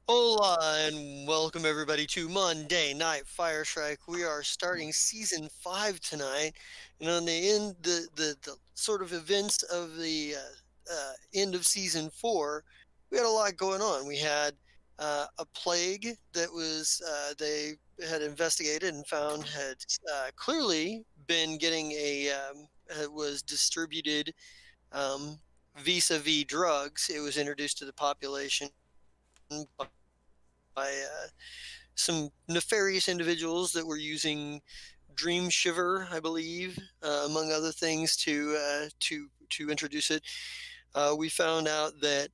Hola and welcome everybody to Monday Night Fire Shrike. We are starting season 5 tonight, and on the end, the sort of events of the end of season 4, we had a lot going on. We had a plague that was they had investigated and found had clearly been getting was distributed vis-a-vis drugs. It was introduced to the population by some nefarious individuals that were using Dream Shiver, I believe, among other things, to introduce it. We found out that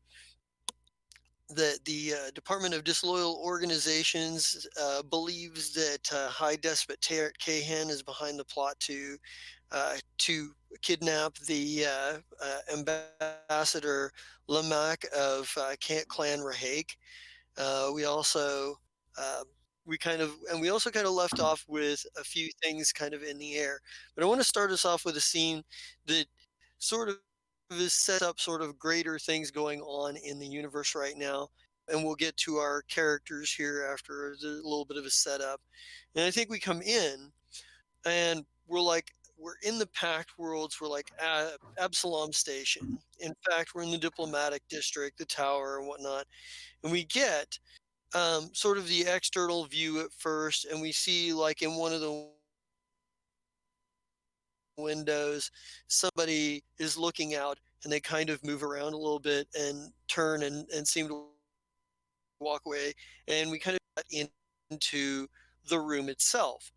the Department of Disloyal Organizations believes that High Despot Kahan is behind the plot to kidnap the ambassador Lamak of Clan Rahake. We also uh, we also kind of left off with a few things kind of in the air. But I want to start us off with a scene that sort of is set up sort of greater things going on in the universe right now. And we'll get to our characters here after a little bit of a setup. And I think we come in and we're in the packed worlds. We're like Absalom Station. In fact, we're in the diplomatic district, the tower, and whatnot. And we get sort of the external view at first, and we see like in one of the windows somebody is looking out, and they kind of move around a little bit and turn and seem to walk away, and we kind of get into the room itself.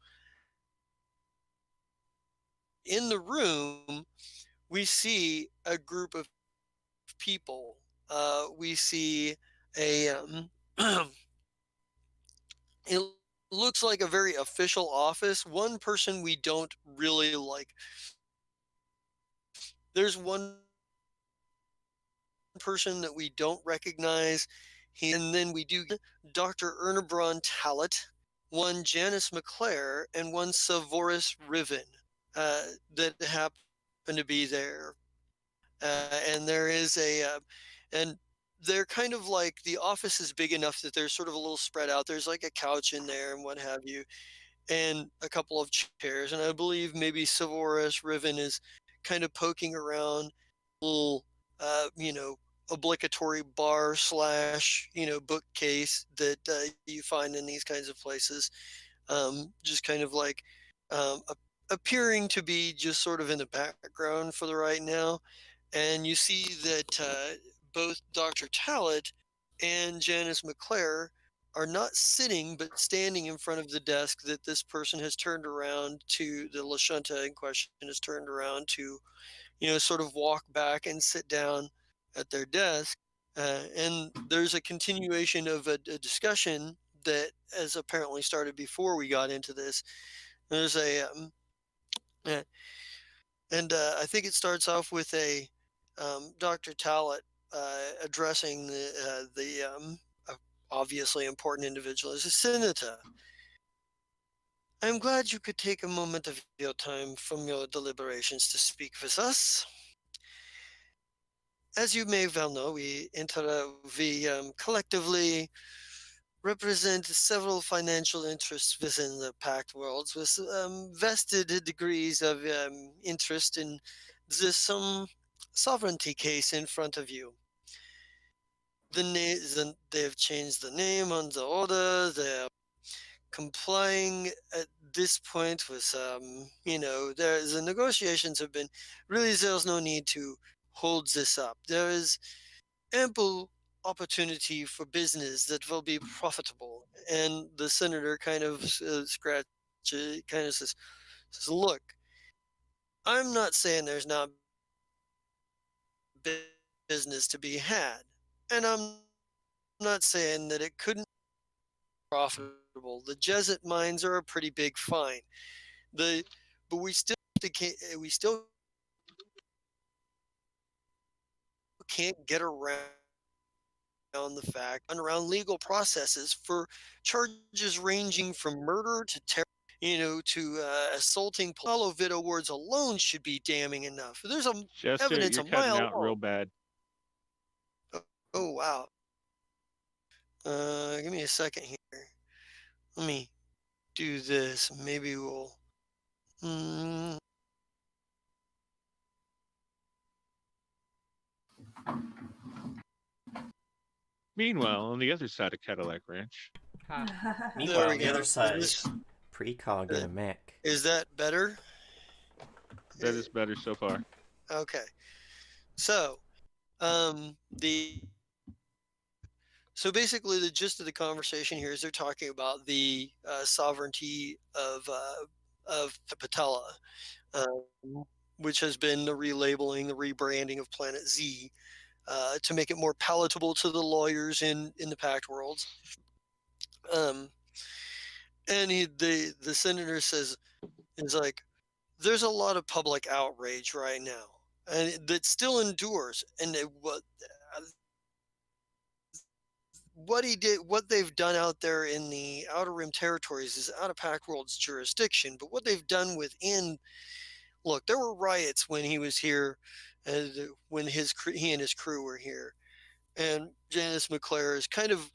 In the room we see a group of people. We see a it looks like a very official office. One person we don't really like. There's one person that we don't recognize. And then we do Dr. Ernebron Tallet, one Janice McClare, and one Savoris Riven that happen to be there. And there is and they're kind of like the office is big enough that they're sort of a little spread out. There's like a couch in there and what have you, and a couple of chairs. And I believe maybe Savoris Riven is kind of poking around a little, obligatory bar slash, bookcase that you find in these kinds of places. Just kind of like appearing to be just sort of in the background for the right now. And you see that both Dr. Tallet and Janice McClare are not sitting but standing in front of the desk that this person has turned around to. The Lashunta in question has turned around to, sort of walk back and sit down at their desk. And there's a continuation of a discussion that has apparently started before we got into this. There's uh, I think it starts off with a Dr. Tallet addressing the obviously important individual as a senator. I'm glad you could take a moment of your time from your deliberations to speak with us. As you may well know, we collectively represent several financial interests within the Pact worlds with vested degrees of interest in this sovereignty case in front of you. They've changed the name on the order. They're complying at this point with the negotiations have been really. There's no need to hold this up. There is ample opportunity for business that will be profitable. And the senator kind of kind of says, look, I'm not saying there's not business to be had, and I'm not saying that it couldn't be profitable. The Jesuit mines are a pretty big find. But we still can't get around the fact and around legal processes for charges ranging from murder to terror, to assaulting. Paulo Vito words alone should be damning enough. There's Jester, evidence you're a cutting mile out long. real bad. Oh wow. Give me a second here. Let me do this. Maybe we'll. Mm, Meanwhile, on the other side of Cadillac Ranch, Ha. there Meanwhile, we on the go. other side, This precog in uh, a mech. is that better? that is better so far. Okay. So, the so basically the gist of the conversation here is they're talking about the sovereignty of Patella, um, which has been the relabeling, the rebranding of Planet Z to make it more palatable to the lawyers in the Pact worlds. Um, and the senator says is like, there's a lot of public outrage right now, and that still endures. And what he did, what they've done out there in the Outer Rim territories is out of Pact World's jurisdiction. But what they've done within, look, there were riots when he was here, when he and his crew were here, and Janice McClare is kind of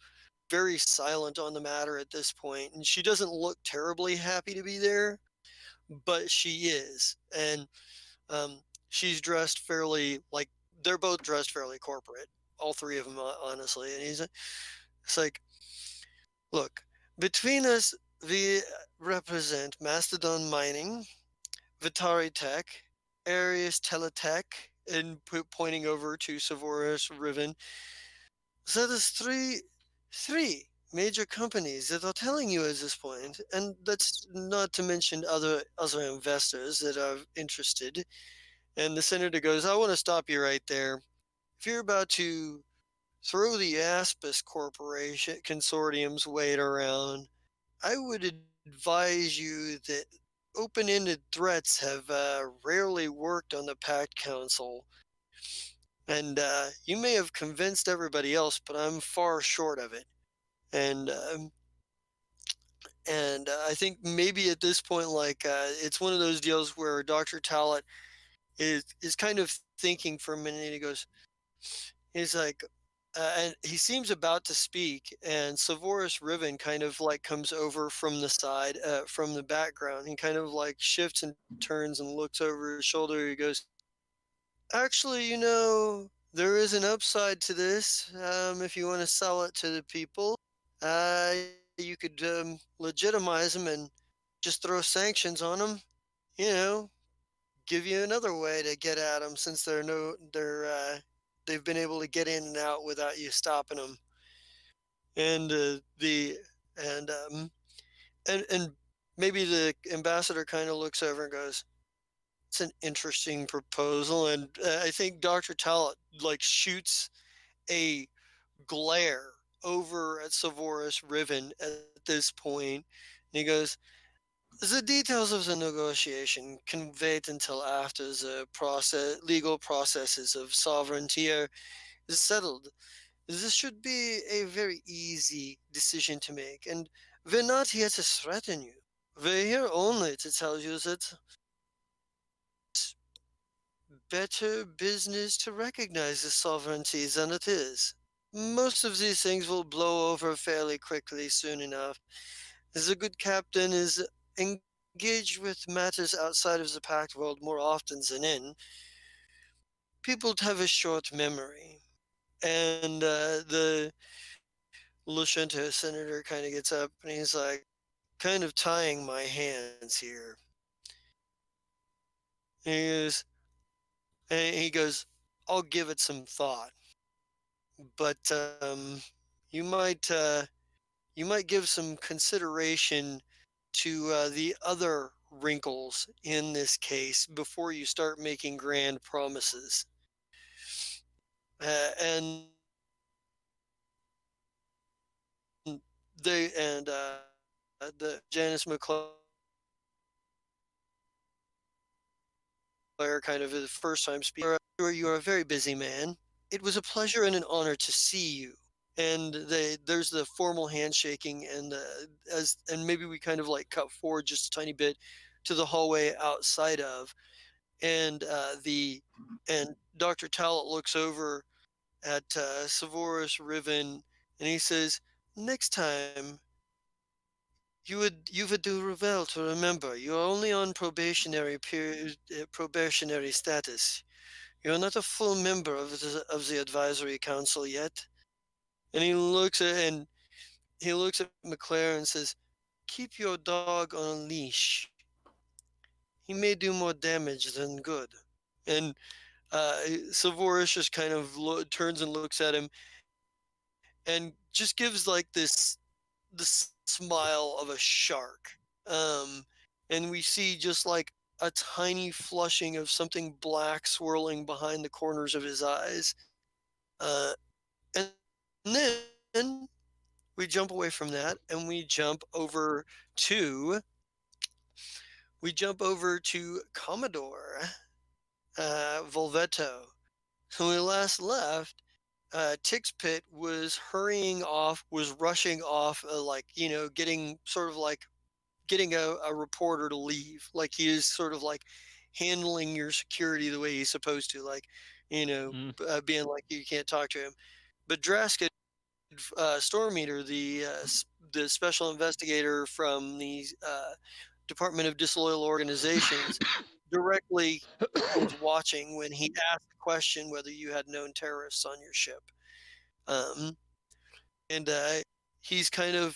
very silent on the matter at this point, and she doesn't look terribly happy to be there, but she is, and she's dressed fairly like they're both dressed fairly corporate, all three of them, honestly. And it's like, look, between us, we represent Mastodon Mining, Vitari Tech, Arius Teletech, and pointing over to Savoris Riven. So there's three major companies that are telling you at this point, and that's not to mention other investors that are interested. And the senator goes, I want to stop you right there. If you're about to throw the Aspis Corporation consortium's weight around, I would advise you that open-ended threats have rarely worked on the Pact Council. And you may have convinced everybody else, but I'm far short of it. And I think maybe at this point, like it's one of those deals where Dr. Talent is kind of thinking for a minute. And he goes, he's like, and he seems about to speak, and Savoris Riven kind of like comes over from the side, from the background. He kind of like shifts and turns and looks over his shoulder. He goes, actually, there is an upside to this. If you want to sell it to the people, uh, you could legitimize them and just throw sanctions on them. You know, give you another way to get at them since they've been able to get in and out without you stopping them. And the and maybe the ambassador kind of looks over and goes, "It's an interesting proposal." And I think Dr. Talent like shoots a glare over at Savoris Riven at this point, and he goes, the details of the negotiation can wait until after the legal processes of sovereignty are settled. This should be a very easy decision to make, and we're not here to threaten you. We're here only to tell you that it's better business to recognize the sovereignty than it is. Most of these things will blow over fairly quickly soon enough. The good captain is engaged with matters outside of the Pact world more often than in. People have a short memory. And the Lushenta senator kind of gets up and he's like, kind of tying my hands here. And he goes, I'll give it some thought, but you might uh, you might give some consideration to the other wrinkles in this case before you start making grand promises. And the Janice McClure kind of the first time speaker. You are a very busy man. It was a pleasure and an honor to see you. And there's the formal handshaking, and maybe we kind of like cut forward just a tiny bit to the hallway outside of, and Dr. Talent looks over at Savoris Riven, and he says, next time you would do well to remember you're only on probationary period, probationary status. You're not a full member of the advisory council yet." And he looks at McClare and says, "Keep your dog on a leash. He may do more damage than good." And Savoris just kind of turns and looks at him and just gives like this smile of a shark. Um, and we see just like a tiny flushing of something black swirling behind the corners of his eyes. Uh, and then we jump away from that and to we jump over to Commodore Volvetto. So when we last left, Tixpit was hurrying off, was rushing off, like, getting sort of like getting a reporter to leave. Like he is sort of like handling your security the way he's supposed to, like, Mm. being like you can't talk to him. But Draskid Storm Eater, the special investigator from the Department of Disloyal Organizations, directly was watching when he asked the question whether you had known terrorists on your ship. Um, and he's kind of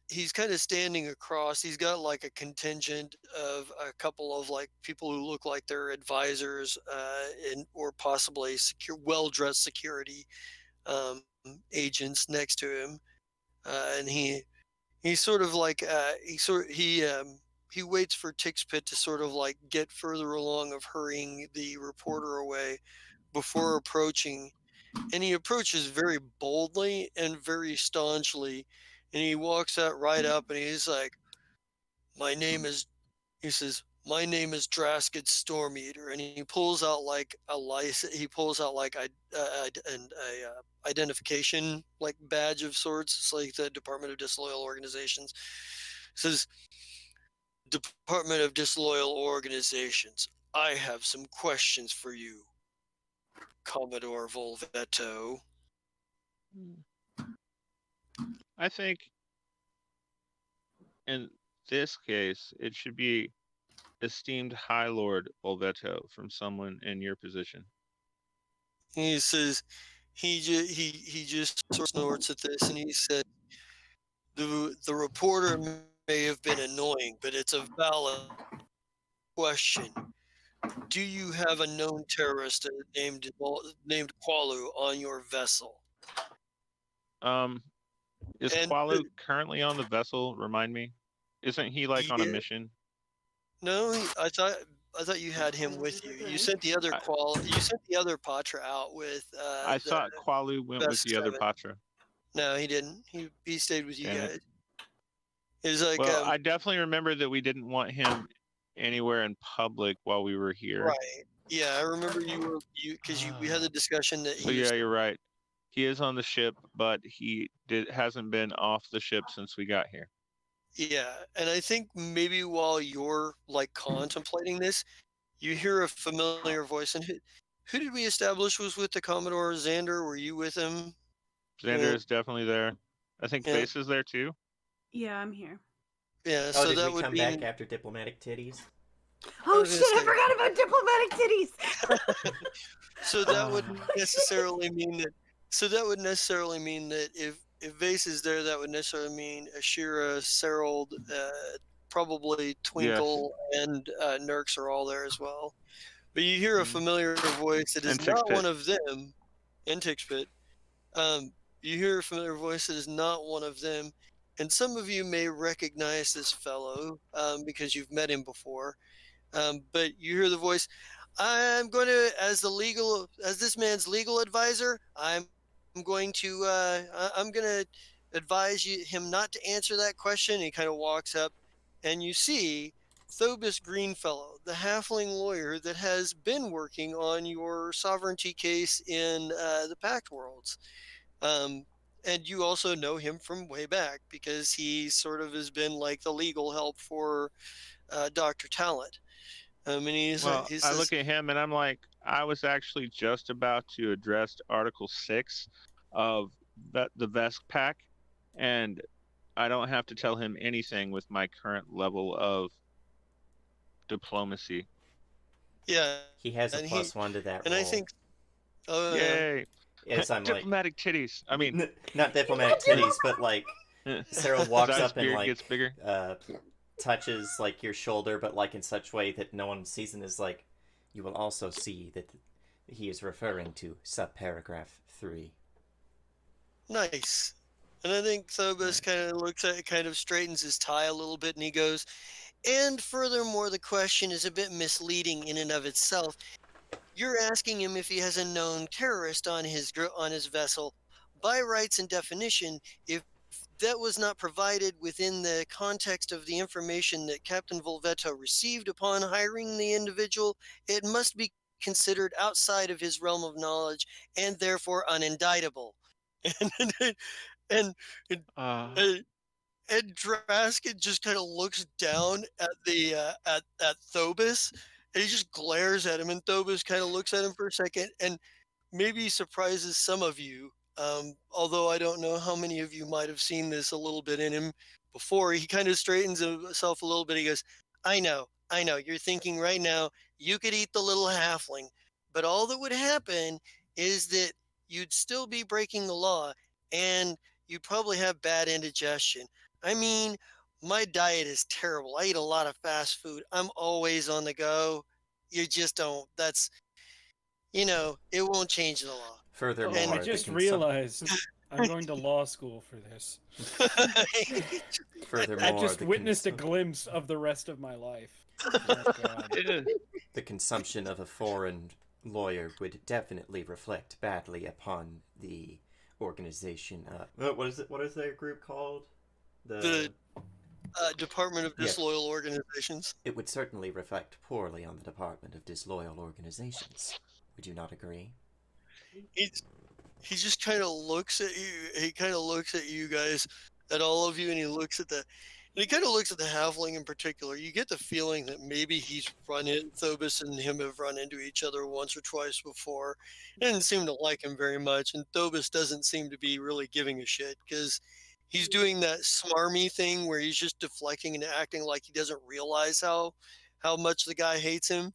he's kind of standing across. He's got like a contingent of a couple of like people who look like they're advisors, and or possibly well-dressed security agents next to him, and he sort of like he waits for Tixpit to sort of like get further along of hurrying the reporter away before approaching, and he approaches very boldly and very staunchly, and he walks out right up and he's like, "My name is," he says, "My name is Draskid Storm Eater," and he pulls out like a license. He pulls out like and a identification like badge of sorts. It's like the Department of Disloyal Organizations. It says, "Department of Disloyal Organizations, I have some questions for you, Commodore Volvetto." I think in this case, it should be esteemed High Lord Volvetto from someone in your position. He says he just sort of snorts at this, and he said, the reporter may have been annoying, but it's a valid question. Do you have a known terrorist named Qualu on your vessel?" Um, is And Qualu currently on the vessel? Remind me. Isn't he like on a yeah, mission? no, I thought you had him with you. I, You sent the other Patra out with I the thought Qualu went with best the other seven. Patra. No, he didn't. He stayed with you Damn it. guys. It was like Well, I definitely remember that we didn't want him anywhere in public while we were here. right. Yeah, I remember you because we had the discussion that So he was yeah, you're right. He is on the ship, but hasn't been off the ship since we got here. yeah, and I think maybe while you're like contemplating this, you hear a familiar voice. And who did we establish was with the Commodore? Xander, were you with him? Xander Yeah, is definitely there. I think yeah, Face is there too. Yeah, I'm here. yeah. Oh, So did we that would come back mean after diplomatic titties? I Oh was shit! gonna I say. forgot about diplomatic titties. So that would Ah, necessarily mean that. So that would necessarily mean that if Vase is there, that would necessarily mean Ashira, Serold, probably Yes. Twinkle, and Nurks are all there as well. But you hear a Mm. familiar voice that is And Tix not Pit. one of them, and Tixpit. You hear a familiar voice that is not one of them, and some of you may recognize this fellow because you've met him before. But you hear the voice. I'm going to, as this man's legal advisor, I'm going to advise him not to answer that question. He kind of walks up, and you see Thobus Greenfellow, the halfling lawyer that has been working on your sovereignty case in the Pact Worlds. Um, and you also know him from way back because he sort of has been like the legal help for Dr. Talent. And Well, he I look says, at him and I'm like, I was actually just about to address Article 6 of the Vesk Pack, and I don't have to tell him anything with my current level of diplomacy. Yeah, He has a and he +1 to that and I roll. think oh yeah. Yay! As I'm like, Diplomatic titties. I mean, not diplomatic titties, but like Sarah walks Zai's up and beard like gets bigger. touches like your shoulder, but like in such way that no one sees, and is like, you will also see that he is referring to subparagraph 3. Nice. And I think Thobus kind of looks at it, kind of straightens his tie a little bit, and he goes, and furthermore, the question is a bit misleading in and of itself. You're asking him if he has a known terrorist on his vessel. By rights and definition, if that was not provided within the context of the information that Captain Volvetto received upon hiring the individual, it must be considered outside of his realm of knowledge and therefore unindictable. And and and, Uh, and, and Draskin just kind of looks down at the at Thobus, and he just glares at him. And Thobus kind of looks at him for a second, and maybe surprises some of you. Although I don't know how many of you might have seen this a little bit in him before. He kind of straightens himself a little bit. He goes, I know. You're thinking right now you could eat the little halfling, but all that would happen is that you'd still be breaking the law, and you'd probably have bad indigestion. I mean, my diet is terrible. I eat a lot of fast food. I'm always on the go. You just don't. It won't change the law. Furthermore, I And just realized I'm going to law school for this. I furthermore, just witnessed a glimpse of the rest of my life. Oh, God. the consumption of a foreign lawyer would definitely reflect badly upon the organization. What is it? What is their group called? The Department of Yes. Disloyal Organizations. It would certainly reflect poorly on the Department of Disloyal Organizations. Would you not agree? He just kind of looks at you. He kind of looks at you guys, at all of you, and he kind of looks at the halfling in particular. You get the feeling that maybe Thobus and him have run into each other once or twice before. He didn't seem to like him very much, and Thobus doesn't seem to be really giving a shit because he's doing that smarmy thing where he's just deflecting and acting like he doesn't realize how much the guy hates him.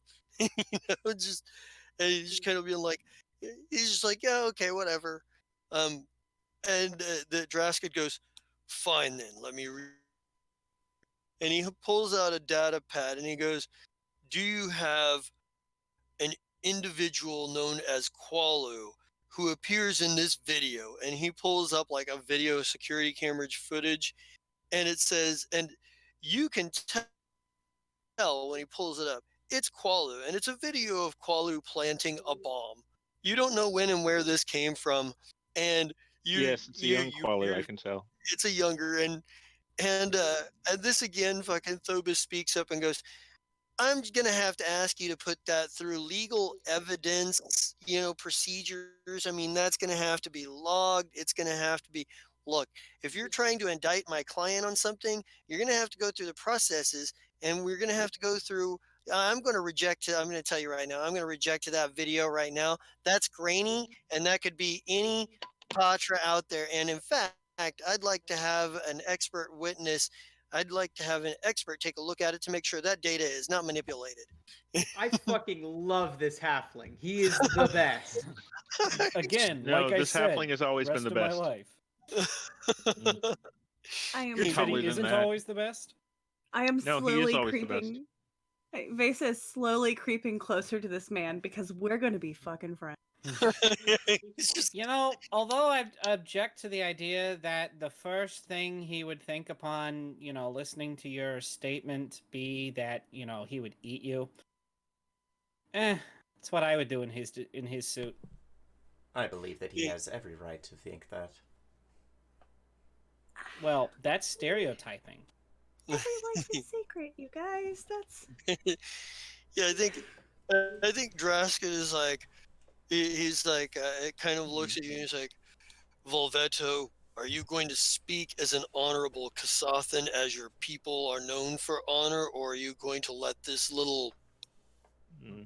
Just and he's just kind of being like, he's just like, yeah, okay, whatever. And the Draskid goes, fine then, let me read. And he pulls out a data pad and he goes, do you have an individual known as Qualu who appears in this video? And he pulls up like a video security camera footage, and it says, and you can tell when he pulls it up, it's Qualu, and it's a video of Qualu planting a bomb. You don't know when and where this came from, and yes, it's a young Qualu, I can tell. It's a younger, and this again, fucking Thobus speaks up and goes, I'm going to have to ask you to put that through legal evidence, procedures. I mean, that's going to have to be logged. It's going to have to be, look, if you're trying to indict my client on something, you're going to have to go through the processes, and we're going to have to go through. I'm going to tell you right now, I'm going to reject that video right now. That's grainy, and that could be any Patra out there. And in fact, I'd like to have an expert witness. I'd like to have an expert take a look at it to make sure that data is not manipulated. I fucking love this halfling. He is the best. Again, No, like I this said, halfling has always been rest the of best. my life. I am You're He taller than isn't that. always the best. I am No, he is slowly always the best. creeping. Vesa is slowly creeping closer to this man because we're going to be fucking friends. It's just, Although I object to the idea that the first thing he would think upon, listening to your statement be that, he would eat you. It's what I would do in his suit. I believe that he has every right to think that. Well, that's stereotyping. Everyone's a secret, you guys. That's yeah, I think Draskid is like, he's like, it kind of looks at you and he's like, Volvetto, are you going to speak as an honorable Kasathan as your people are known for honor, or are you going to let this little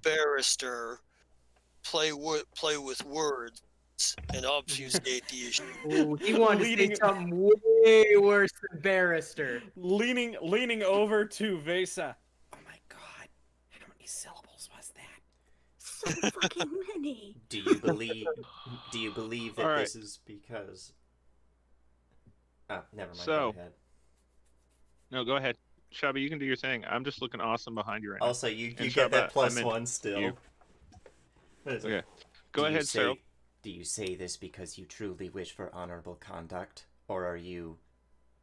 barrister play with words? and obfuscate the issue. Ooh, he wanted to say Leading- something way worse than barrister. Leaning over to Vesa. Oh my god. How many syllables was that? So fucking many. Do you believe? Do you believe that All right. this is because? Oh, never mind. So- Go ahead. No, go ahead. Shabba, you can do your thing. I'm just looking awesome behind you right now. Also, you And get Shabba, that I plus meant one still. you. What is it? Okay. Go Do you ahead, say, Cyril. Do you say this because you truly wish for honorable conduct, or are you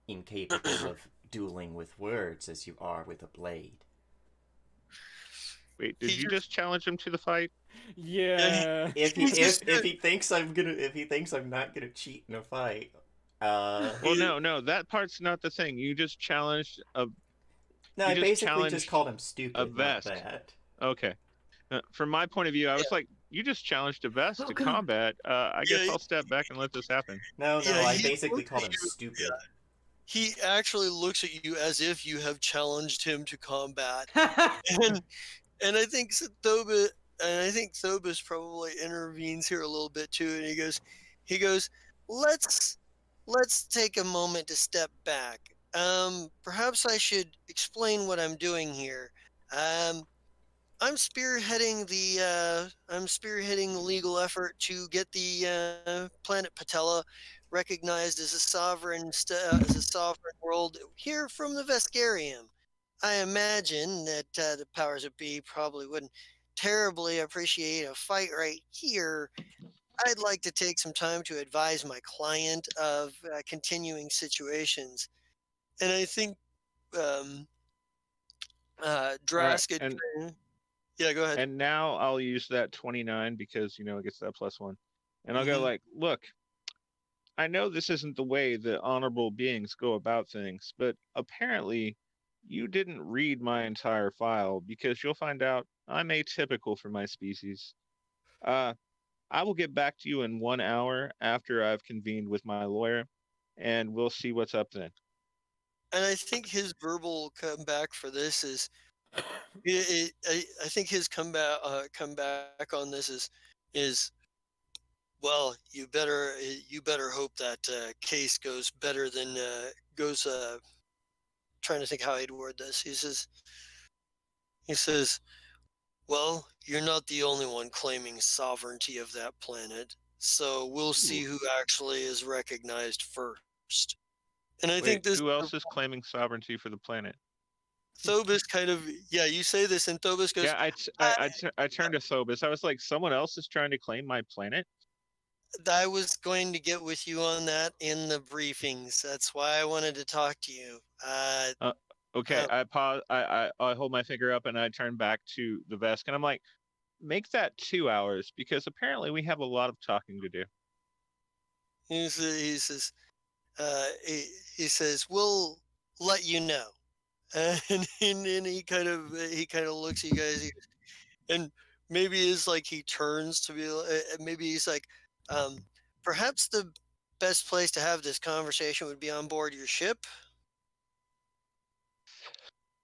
incapable of dueling with words as you are with a blade? Wait, did He you just- just challenge him to the fight? Yeah. If He just if he thinks I'm not gonna cheat in a fight, Well, no, that part's not the thing. You just challenged a. no, you I just basically challenged just called him stupid. a Not vest. that. Okay. From my point of view, I was like, you just challenged a vest Oh, to God. combat. I guess Yeah, I'll step back and let this happen. No, Yeah, I he basically looked called at him you- stupid. He actually looks at you as if you have challenged him to combat, and I think Thobus probably intervenes here a little bit too, and he goes, let's take a moment to step back. Perhaps I should explain what I'm doing here. I'm spearheading the legal effort to get the planet Patella recognized as a sovereign world here from the Vescarium. I imagine that the powers that be probably wouldn't terribly appreciate a fight right here. I'd like to take some time to advise my client of continuing situations, and I think um, All right, Drask. and Yeah, go ahead. and now I'll use that 29 because it gets that plus one, and I'll go Mhm. like, look, I know this isn't the way that honorable beings go about things, but apparently you didn't read my entire file because you'll find out I'm atypical for my species. Uh, I will get back to you in 1 hour after I've convened with my lawyer, and we'll see what's up then. And I think his verbal comeback for this is, I think his comeback on this is well, you better hope that case goes better than goes. Trying to think how he'd word this. He says, well, you're not the only one claiming sovereignty of that planet, so we'll see who actually is recognized first. And I think Wait, this who else is claiming sovereignty for the planet? Thobus kind of, yeah, you say this, and Thobus goes, Yeah, I turned to Phobos. I was like, someone else is trying to claim my planet? I was going to get with you on that in the briefings. That's why I wanted to talk to you. Okay, Uh, I pause. I hold my finger up and I turn back to the Vesk, and I'm like, make that 2 hours because apparently we have a lot of talking to do. he says, he says, we'll let you know. And he kind of looks at you guys, and maybe it's like he turns to be, maybe he's like, um, perhaps the best place to have this conversation would be on board your ship.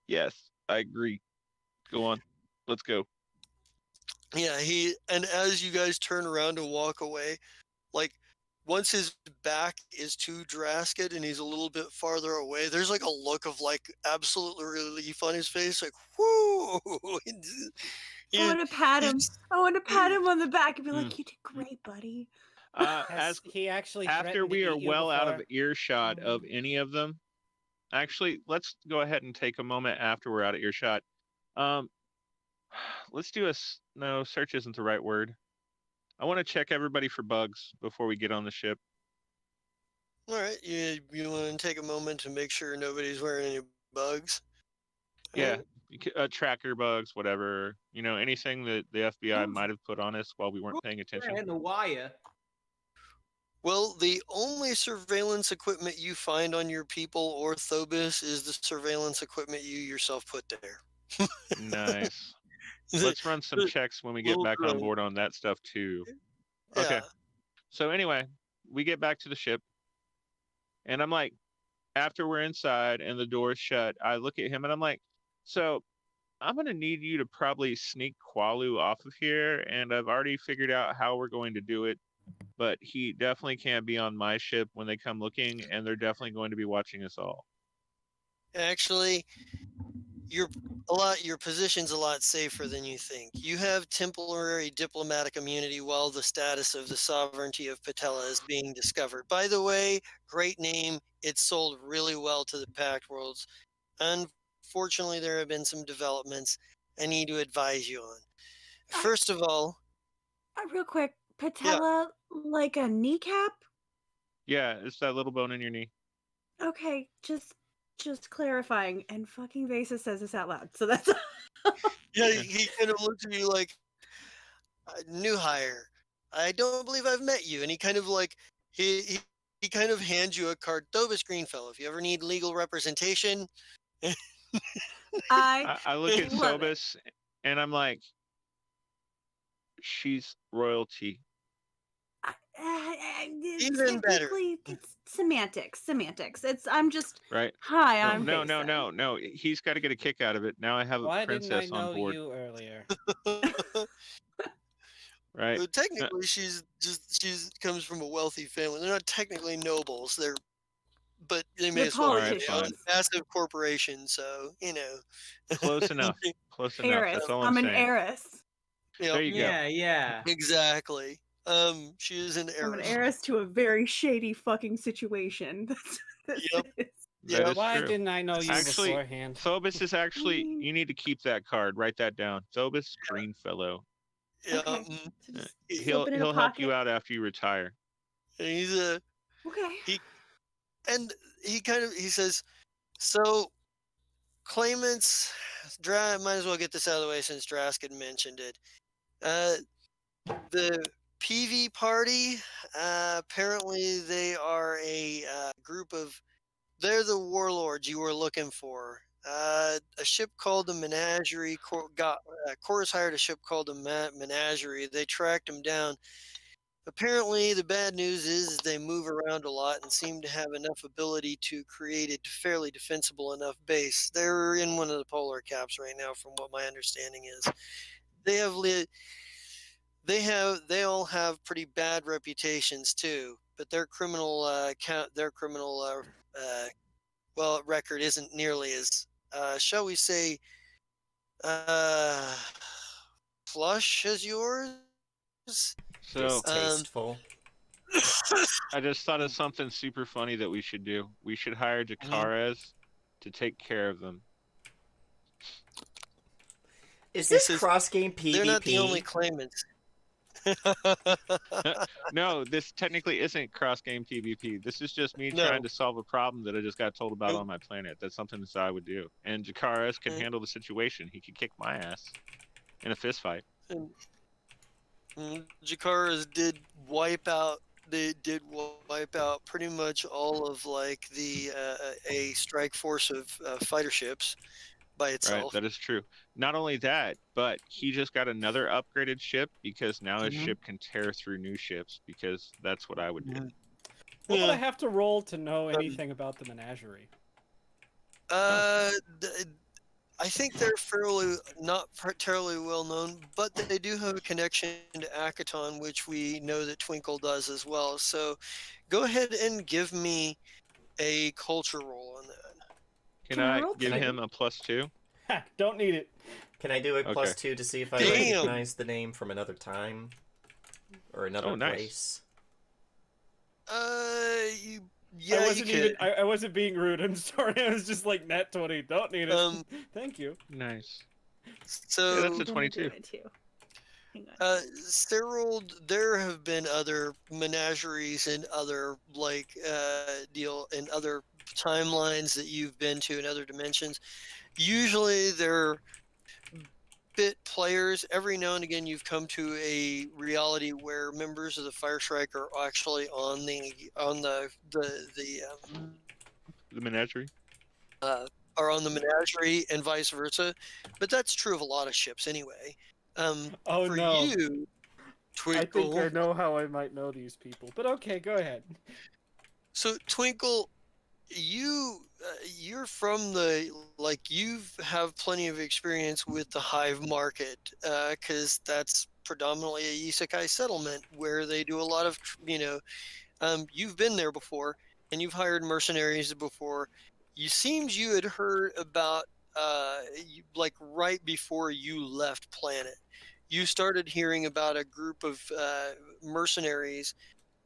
Yes, I agree. Go on. Let's go. Yeah, and as you guys turn around and walk away, like once his back is to Drasket and he's a little bit farther away, there's like a look of like absolute relief on his face, like whoo. I want to pat him. I want to pat him on the back and be Mm. like, "You did great, buddy." As He actually after threatened to we are eat you well out of before. earshot of any of them, actually, let's go ahead and take a moment after we're out of earshot. Let's do no, search isn't the right word. I want to check everybody for bugs before we get on the ship. All right, you want to take a moment to make sure nobody's wearing any bugs? All Yeah, right. tracker bugs, whatever. Anything that the FBI might have put on us while we weren't paying attention. And the wire. Well, the only surveillance equipment you find on your people or Thobus is the surveillance equipment you yourself put there. Nice. The- Let's run some the checks when we get little back on drone. board on that stuff too. Yeah. Okay. So anyway, we get back to the ship, and I'm like, after we're inside and the door's shut, I look at him and I'm like, so I'm gonna need you to probably sneak Qualu off of here, and I've already figured out how we're going to do it. but he definitely can't be on my ship when they come looking, and they're definitely going to be watching us all. Actually, your position's a lot safer than you think. You have temporary diplomatic immunity while the status of the sovereignty of Patella is being discovered. By the way, great name. It's sold really well to the Pact Worlds. Unfortunately, there have been some developments I need to advise you on. First of all, Real quick, yeah, patella like a kneecap? Yeah, it's that little bone in your knee. Okay, just clarifying. And fucking Vesa says this out loud, so that's yeah, Yeah. he kind of looks at you like, new hire. I don't believe I've met you. And he kind of like, he kind of hands you a card. Thovis Greenfellow, if you ever need legal representation. I I look at love it. Sobus and I'm like, she's royalty, Even better. Technically, it's semantics. Semantics. I'm just right? hi. No, I'm no, no, Vesa. no, no. He's got to get a kick out of it. Now I have a Why didn't I princess on know board, you earlier? right? Technically, she's comes from a wealthy family. They're not technically nobles. But they may They're as well All be. right, They own fine. politicians. a massive corporation, so you know. Close enough. Close enough. Heiress. That's all I'm I'm an saying. heiress. Yep, There you go. Yeah. exactly. She is an I'm an heiress. heiress to a very shady fucking situation. That's Yep. it. That Yep. is Why true. didn't I know you Actually, beforehand? Phobos is actually. Mm. You need to keep that card. Write that down. Phobos Greenfellow. Yeah. Okay. So Uh, just He- slip it in a He'll help you pocket. out after you retire. He's a Okay. and he kind of he says, so claimants. Might as well get this out of the way since Drask had mentioned it. The PV party. Apparently, they are a group of. They're the warlords you were looking for. A ship called the Menagerie Chorus hired a ship called the Menagerie. They tracked them down. Apparently, the bad news is they move around a lot and seem to have enough ability to create a fairly defensible enough base. They're in one of the polar caps right now, from what my understanding is. They have they all have pretty bad reputations too, but their criminal record isn't nearly as shall we say uh, flush as yours. So Distasteful. I just thought of something super funny that we should do. We should hire Jacares to take care of them. Is He this says, cross game PvP? they're not the only claimants. No, this technically isn't cross game PvP. This is just me No. trying to solve a problem that I just got told about Nope. on my planet. That's something that I would do. And Jacares can Mm. handle the situation. He could kick my ass in a fist fight. Jakara's did wipe out. They did wipe out pretty much all of like the a strike force of fighter ships by Right, itself. that is true. Not only that, but he just got another upgraded ship because now his Mhm. ship can tear through new ships because that's what I would do. Mhm. What would I Yeah. have to roll to know anything about the menagerie? I think they're fairly not terribly well known, but they do have a connection to Akaton, which we know that Twinkle does as well. So, go ahead and give me a culture roll on that. Can I I roll give two? him a +2? Ha, don't need it. Can I do a Okay. +2 to see if I Damn. recognize the name from another time or another Oh, nice. place? Yeah, I you wasn't could. even. I wasn't being rude. I'm sorry. I was just like nat 20. Don't need it. Thank you. Nice. So, Yeah, that's a I'm gonna do 22. it too. Hang on. Sterold, there have been other menageries and other like in other timelines that you've been to in other dimensions. Usually they're bit players. Every now and again you've come to a reality where members of the Fire Shrike are actually on the The menagerie? are on the menagerie and vice versa. But that's true of a lot of ships anyway. Oh For no. you, I think Twinkle. I know how I might know these people. But okay, go ahead. So Twinkle, you're from the you have plenty of experience with the hive market because that's predominantly a isekai settlement where they do a lot of, you've been there before and you've hired mercenaries before. You seemed you had heard about, like right before you left planet, you started hearing about a group of mercenaries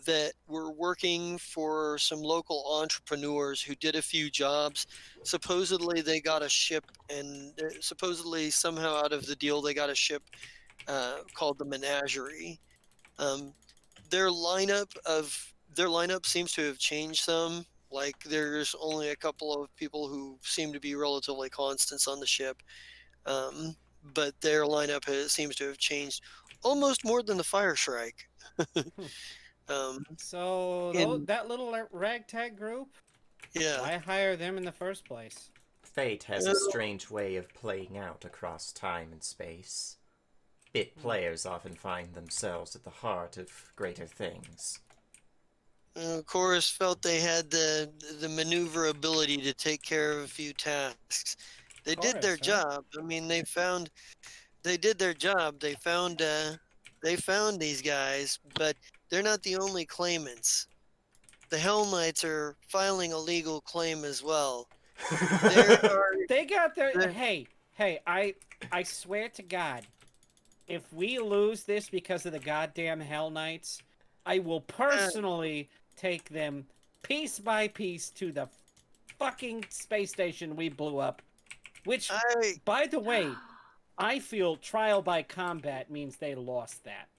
that were working for some local entrepreneurs who did a few jobs. Supposedly, they got a ship, and supposedly, somehow out of the deal, they got a ship called the Menagerie. Um, their lineup seems to have changed some. Like there's only a couple of people who seem to be relatively constants on the ship, but their lineup seems to have changed almost more than the Fire Shrike. um, So in that little ragtag group, yeah, why hire them in the first place? Fate has a uh, strange way of playing out across time and space. Bit players often find themselves at the heart of greater things. Chorus felt they had the maneuverability to take care of a few tasks. They did their Chorus, huh? job. I mean, they did their job. They found these guys, but they're not the only claimants. The Hell Knights are filing a legal claim as well. There are They got their there, hey, I swear to God, if we lose this because of the goddamn Hell Knights, I will uh, personally take them piece by piece to the fucking space station we blew up. Which, I by the way, I feel trial by combat means they lost that.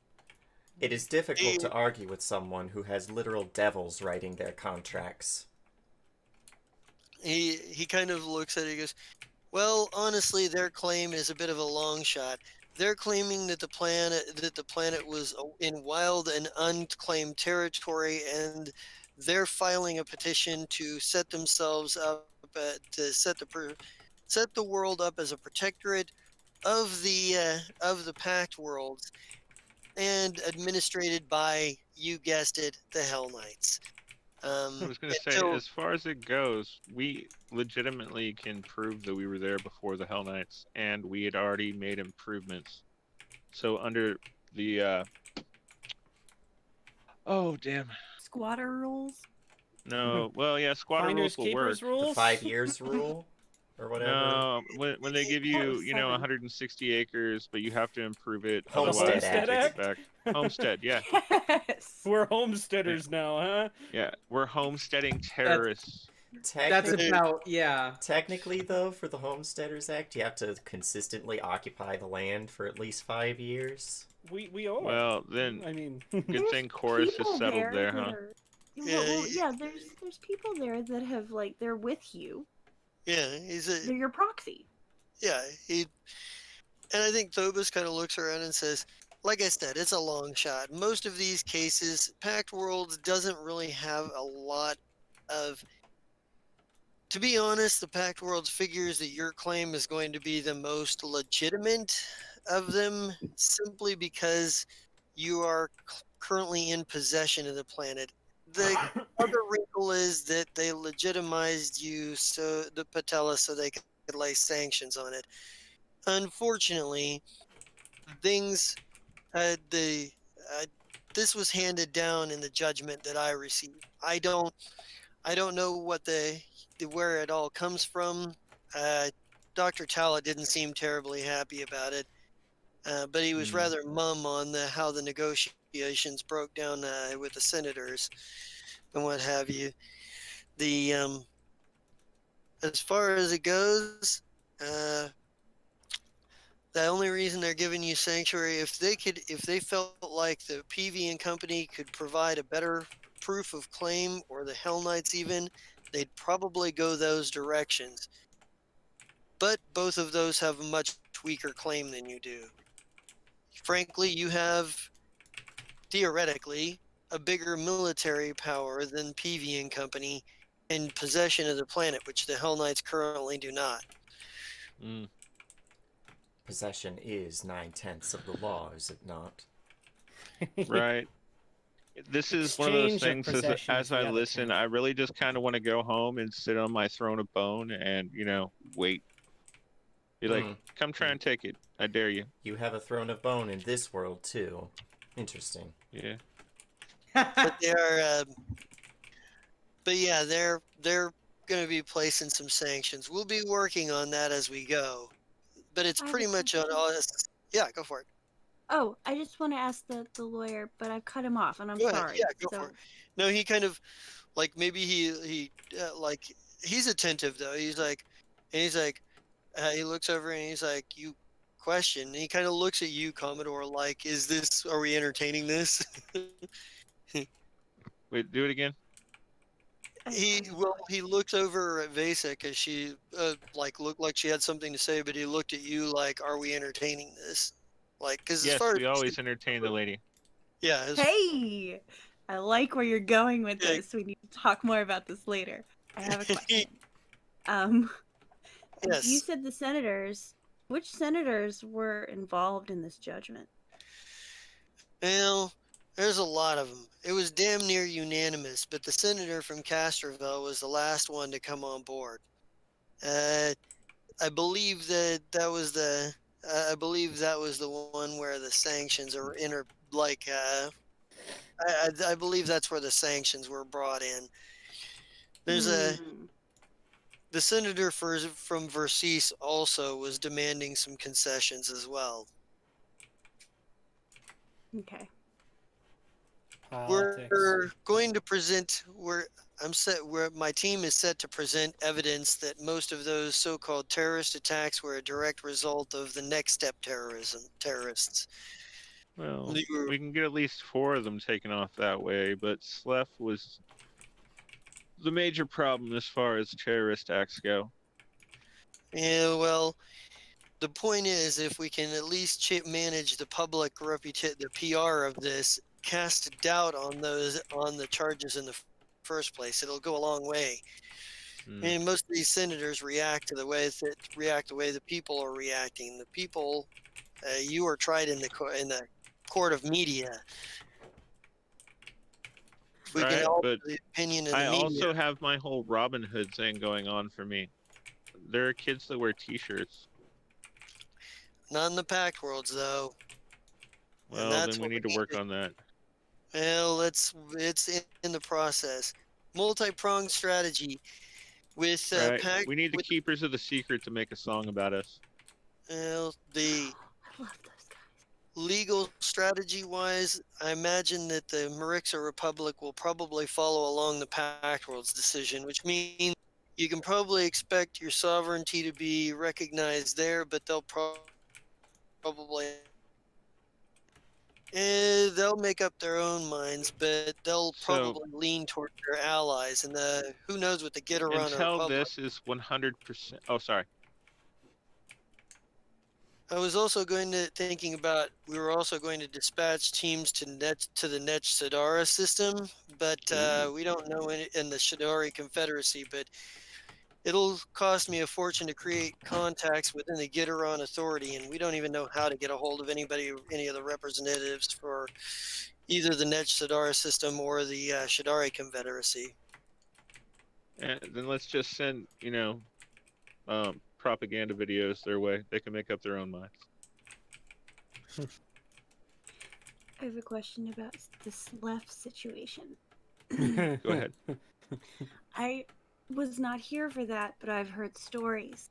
It is difficult he, to argue with someone who has literal devils writing their contracts. he kind of looks at it and goes, well, honestly, their claim is a bit of a long shot. They're claiming that the planet was in wild and unclaimed territory, and they're filing a petition to set themselves up to set the world up as a protectorate of the Pact Worlds, and administrated by, you guessed it, the Hell Knights. I was going to say, Until as far as it goes, we legitimately can prove that we were there before the Hell Knights, and we had already made improvements. So under the oh damn, Squatter rules. no, well yeah, squatter Finders rules will work. keepers The rules. 5 years rule? Or whatever. No, when they give That you, was 7. 160 acres, but you have to improve it, The Homestead otherwise they Homestead take Act. it back. Homestead, yeah, Yes. We're homesteaders now, huh? yeah. We're homesteading terrorists. That's Technically, about, yeah. technically, though, for the Homesteaders Act, you have to consistently occupy the land for at least 5 years. We are. Well, then, I mean, good There's thing Chorus is people settled there, that huh? are. Yeah, Well, yeah. There's people there that have like they're with you. yeah, They're your proxy. he and I think Thobus kind of looks around and says, like I said, it's a long shot. Most of these cases, Pact Worlds doesn't really have a lot of. To be honest, the Pact Worlds figures that your claim is going to be the most legitimate of them, simply because you are currently in possession of the planet. The other wrinkle is that they legitimized you, so the Patella, so they could lay sanctions on it. Unfortunately, things the this was handed down in the judgment that I received. I don't know where it all comes from. Dr. Tala didn't seem terribly happy about it, but he was Hmm. rather mum on how the negotiations broke down with the senators and what have you. The As far as it goes, uh, the only reason they're giving you sanctuary, if they felt like the PV and company could provide a better proof of claim, or the Hell Knights even, they'd probably go those directions. But both of those have a much weaker claim than you do. Frankly, you have, theoretically, a bigger military power than PV and company in possession of the planet, which the Hell Knights currently do not. Mm. Possession is 9/10 of the law, is it not? Right. This is one of those Exchange of things, possession is as the I other listen, 10th. I really just kind of want to go home and sit on my throne of bone and, wait. Be like, come try and take it. I dare you. You have a throne of bone in this world too. Interesting. Yeah. But they are, but yeah, they're going to be placing some sanctions. We'll be working on that as we go, but it's I have a pretty much on question. us. Yeah, go for it. Oh, I just want to ask the lawyer, but I've cut him off, and I'm Go ahead. sorry. Yeah, go for So, it. No, he kind of like maybe he like he's attentive though. He's like he looks over and he's like, you question. And he kind of looks at you, Commodore, like, are we entertaining this? Wait, do it again. He looks over at Vesa because she like looked like she had something to say, but he looked at you like, are we entertaining this? Like, because as Yes, far as we always entertain the lady. yeah, Hey, I like where you're going with Yeah. this. We need to talk more about this later. I have a question. You yes. said the senators. Which senators were involved in this judgment? Well, there's a lot of them. It was damn near unanimous, but the senator from Castroville was the last one to come on board. I believe that was the I believe that was the one where the sanctions are I believe that's where the sanctions were brought in. There's Hmm. the senator from Versailles also was demanding some concessions as well. Okay. Politics. We're going to present. Where my team is set to present evidence that most of those so-called terrorist attacks were a direct result of the next step terrorists. Well, They were- we can get at least 4 of them taken off that way, but Slef was the major problem as far as terrorist acts go. Yeah, well, the point is, if we can at least manage the public reputation, the PR of this, cast doubt on the charges in the first place, it'll go a long way. Hmm. And most of these senators react the way the people are reacting. The people, you are tried in the court of media. If we can Right, alter but the opinion of I the media. also have my whole Robin Hood thing going on for me. There are kids that wear T-shirts. Not in the packed worlds, though. Well, that's then we what need to work on that. Well, it's in the process. Multi-pronged strategy with Right. We need the Keepers of the Secret to make a song about us. the I love those guys. legal strategy wise. I imagine that the Marixa Republic will probably follow along the Pact World's decision, which means you can probably expect your sovereignty to be recognized there, but they'll probably they'll make up their own minds, but they'll So probably lean toward their allies. And who knows what the get around a until republic. this is 100%. Oh, sorry. I was also thinking about we were also going to dispatch teams to the Net Sidara system, but we don't know in the Shadari Confederacy. But it'll cost me a fortune to create contacts within the Gitaron Authority, and we don't even know how to get a hold of any of the representatives for either the Net Sidara system or the Shadari Confederacy. And then let's just send, propaganda videos their way. They can make up their own minds. I have a question about this left situation. Go ahead. I was not here for that, but I've heard stories.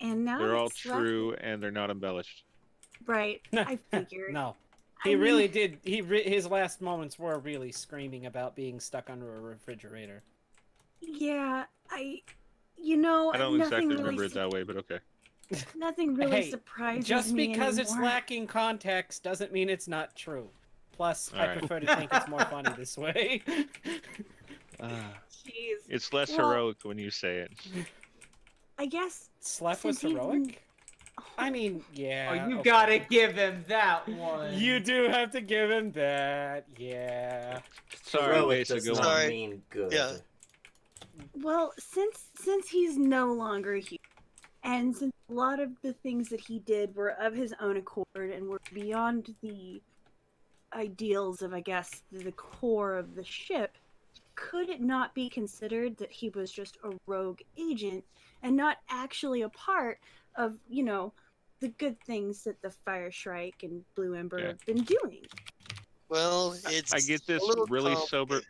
And now They're that all Slef- true and they're not embellished. Right, I figured. No. I He mean- really did. His last moments were really screaming about being stuck under a refrigerator. Yeah, I I don't nothing exactly really remember it that way, but okay. nothing really Hey, surprises Just me because it's anymore. lacking context doesn't mean it's not true. Plus, I Alright. prefer to think it's more funny this way. Jeez. It's less Well- heroic when you say it. I guess Slef was since he's been- heroic? I mean, yeah. Oh, you okay. gotta give him that one. You do have to give him that, yeah. Sorry, Heroic Mesa, does go not on. Sorry. mean good. Yeah. Well, since he's no longer here, and since a lot of the things that he did were of his own accord and were beyond the ideals of, I guess, the core of the ship, could it not be considered that he was just a rogue agent and not actually a part of the good things that the Fire Shrike and Blue Ember Yeah. have been doing. Well, it's I get a this little really sober.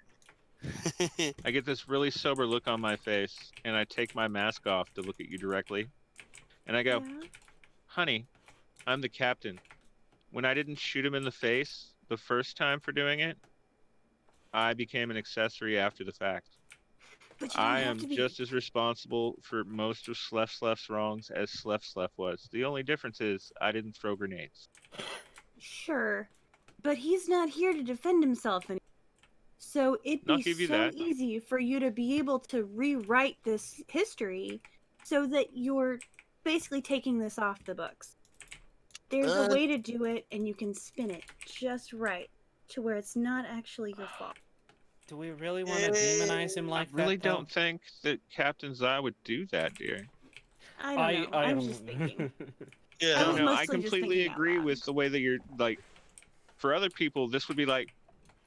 complicated. I get this really sober look on my face, and I take my mask off to look at you directly, and I go, Yeah. "Honey, I'm the captain. When I didn't shoot him in the face the first time for doing it, I became an accessory after the fact. But you don't I have to am be. just as responsible for most of Slef's wrongs as Slef was. The only difference is I didn't throw grenades." Sure, but he's not here to defend himself anymore. So it'd I'll be give you so that. easy for you to be able to rewrite this history so that you're basically taking this off the books. There's a Uh, way to do it, and you can spin it just right to where it's not actually your fault. Do we really want to demonize him like I really that? though? don't think that Captain Zai would do that, dear. I don't know. I was just thinking. yeah. I No, was no, I mostly just completely thinking out agree loud. with the way that you're like. For other people, this would be like,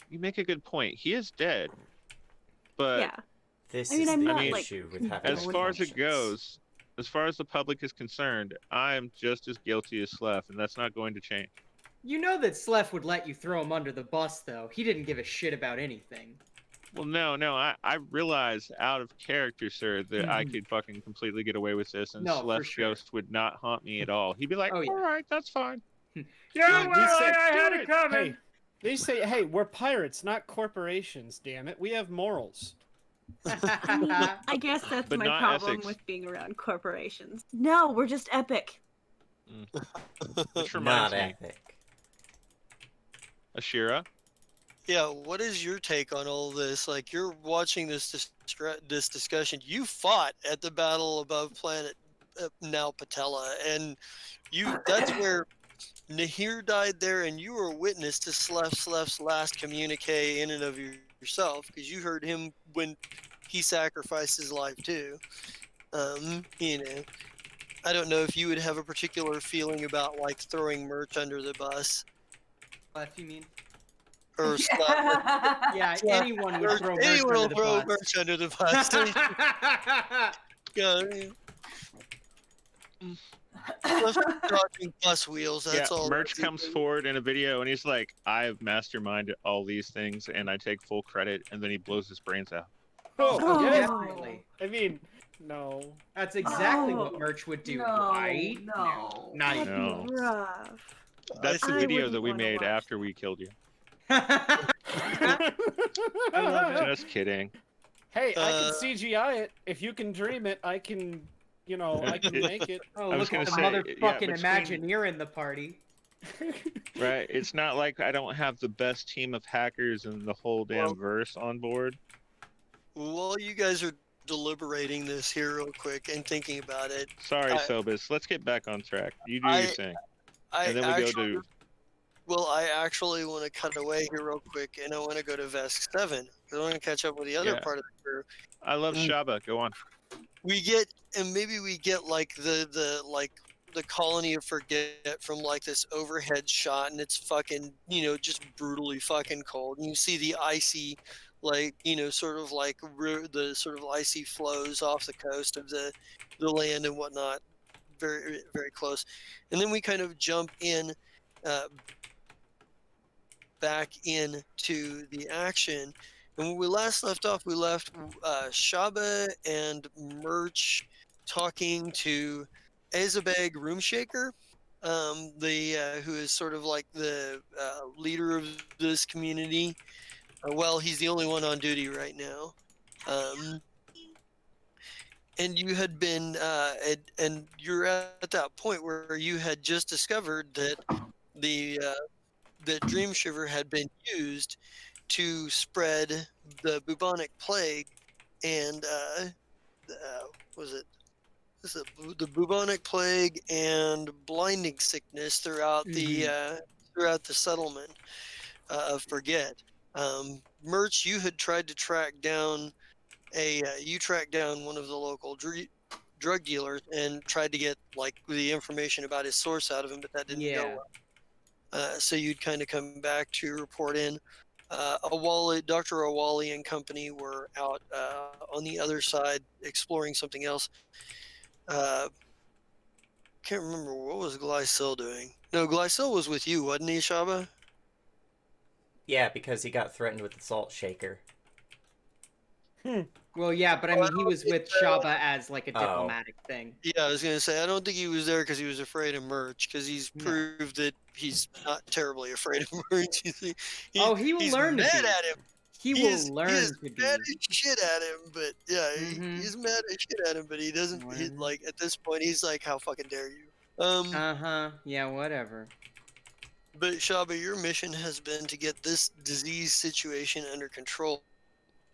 you make a good point. He is dead, but Yeah. This I mean, is I'm the not, like, issue with having as no far as it conscience. goes, as far as the public is concerned, I am just as guilty as Slef, and that's not going to change. You know that Slef would let you throw him under the bus, though. He didn't give a shit about anything. Well, no, I realize out of character, sir, that I could fucking completely get away with this, and No, for Slef's sure. ghost would not haunt me at all. He'd be like, Oh, yeah. all right, that's fine. Yeah, well, I had do it it. coming. Hey, they say, hey, we're pirates, not corporations. Damn it, we have morals. I mean, I guess that's But my not problem ethics. with being around corporations. No, we're just epic. Which Not reminds me, ethic. Ashira, Yeah, what is your take on all this? Like, you're watching this discussion. You fought at the battle above planet now Patella, and that's where Nahir died there, and you were witness to Slef's last communique in and of yourself, because you heard him when he sacrificed his life too. I don't know if you would have a particular feeling about like throwing merch under the bus If you mean. or Slef. Yeah, Yeah, anyone would throw merch Anyone will under the throw bus. merch under the bus. Yeah, dodging bus wheels. That's all. Merch that's comes forward in a video, and he's like, I have masterminded all these things, and I take full credit, and then he blows his brains out. Oh, yeah. definitely. I mean, no. That's exactly Oh, what merch would do, no, right? no. Not That'd even. No. be rough. That's the I video wouldn't that we wanna made watch after we killed you. I love it. Just kidding. Hey, I Uh, can CGI it. If you can dream it, I can, I can make it. Oh, I was look at the gonna say, yeah, motherfucking Imagineer in the party. Right? It's not like I don't have the best team of hackers in the whole damn verse on board. While you guys are deliberating this here real quick and thinking about it, Sorry, I- Sobus. Let's get back on track. You do I- your thing. I And then we actually, go to... I actually want to cut away here real quick, and I want to go to Vesk 7. I want to catch up with the other Yeah. part of the crew. I love Shaba. Go on. We get, and maybe we get like the colony of Forget from like this overhead shot, and it's fucking just brutally fucking cold, and you see the icy, like sort of like the sort of icy flows off the coast of the land and whatnot, very very close, and then we kind of jump in. Back into the action. And when we last left off, we left Shaba and Merch talking to Azabeg Roomshaker, who is sort of like the leader of this community. Well, he's the only one on duty right now. And you had been, and you're at that point where you had just discovered that that Dream Shiver had been used to spread the bubonic plague and the bubonic plague and blinding sickness throughout the settlement of Forget. Merch, you had tried to track down one of the local drug dealers and tried to get like the information about his source out of him, but that didn't go well. So you'd kind of come back to report in. Dr. Awali and company were out on the other side exploring something else. can't remember what was Glycil doing. No, Glycil was with you, wasn't he, Shaba? Yeah, because he got threatened with the salt shaker. Well, yeah, but I Well, mean, he was with Shaba as like a Oh. diplomatic thing. Yeah, I was gonna say I don't think he was there because he was afraid of Merch, because he's No. proved that he's not terribly afraid of Merch. Oh, he will he's learn to mad be. at him. He He will is learn mad to be. as shit at him, but yeah, Mhm. he's mad as shit at him, but he doesn't. He Whatever. like at this point he's like, how fucking dare you? Yeah, whatever. But Shaba, your mission has been to get this disease situation under control.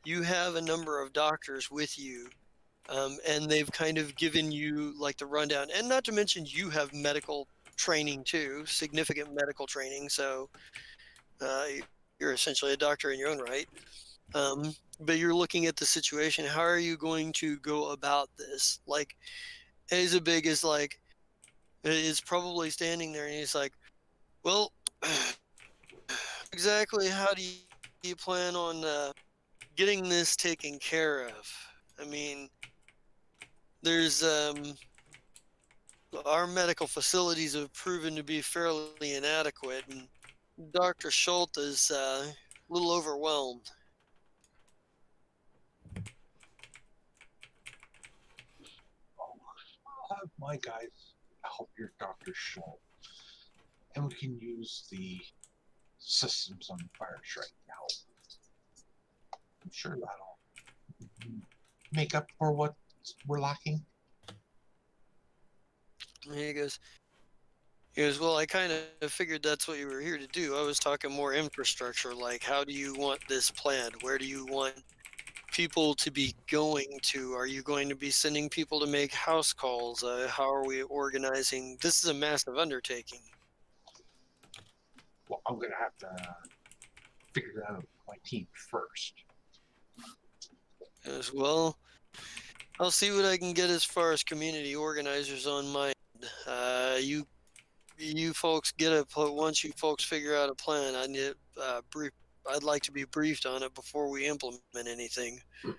You have a number of doctors with you, and they've kind of given you like the rundown. And not to mention, you have medical training too, significant medical training. So uh, you're essentially a doctor in your own right. But you're looking at the situation. How are you going to go about this? Like, Azabig is probably standing there, and he's like, "Well, exactly how do you plan on getting this taken care of? I mean, there's our medical facilities have proven to be fairly inadequate, and Dr. Schultz is a little overwhelmed." I'll have my guys help your Dr. Schultz. And we can use the systems on Fire Shrike to help. I'm sure that'll make up for what we're lacking. And he goes, well, I kind of figured that's what you were here to do. I was talking more infrastructure, like how do you want this planned? Where do you want people to be going to? Are you going to be sending people to make house calls? How are we organizing? This is a massive undertaking. Well, I'm going to have to figure that out with my team first. As well, I'll see what I can get as far as community organizers on my end. You folks once you folks figure out a plan, I need I'd like to be briefed on it before we implement anything. Oh,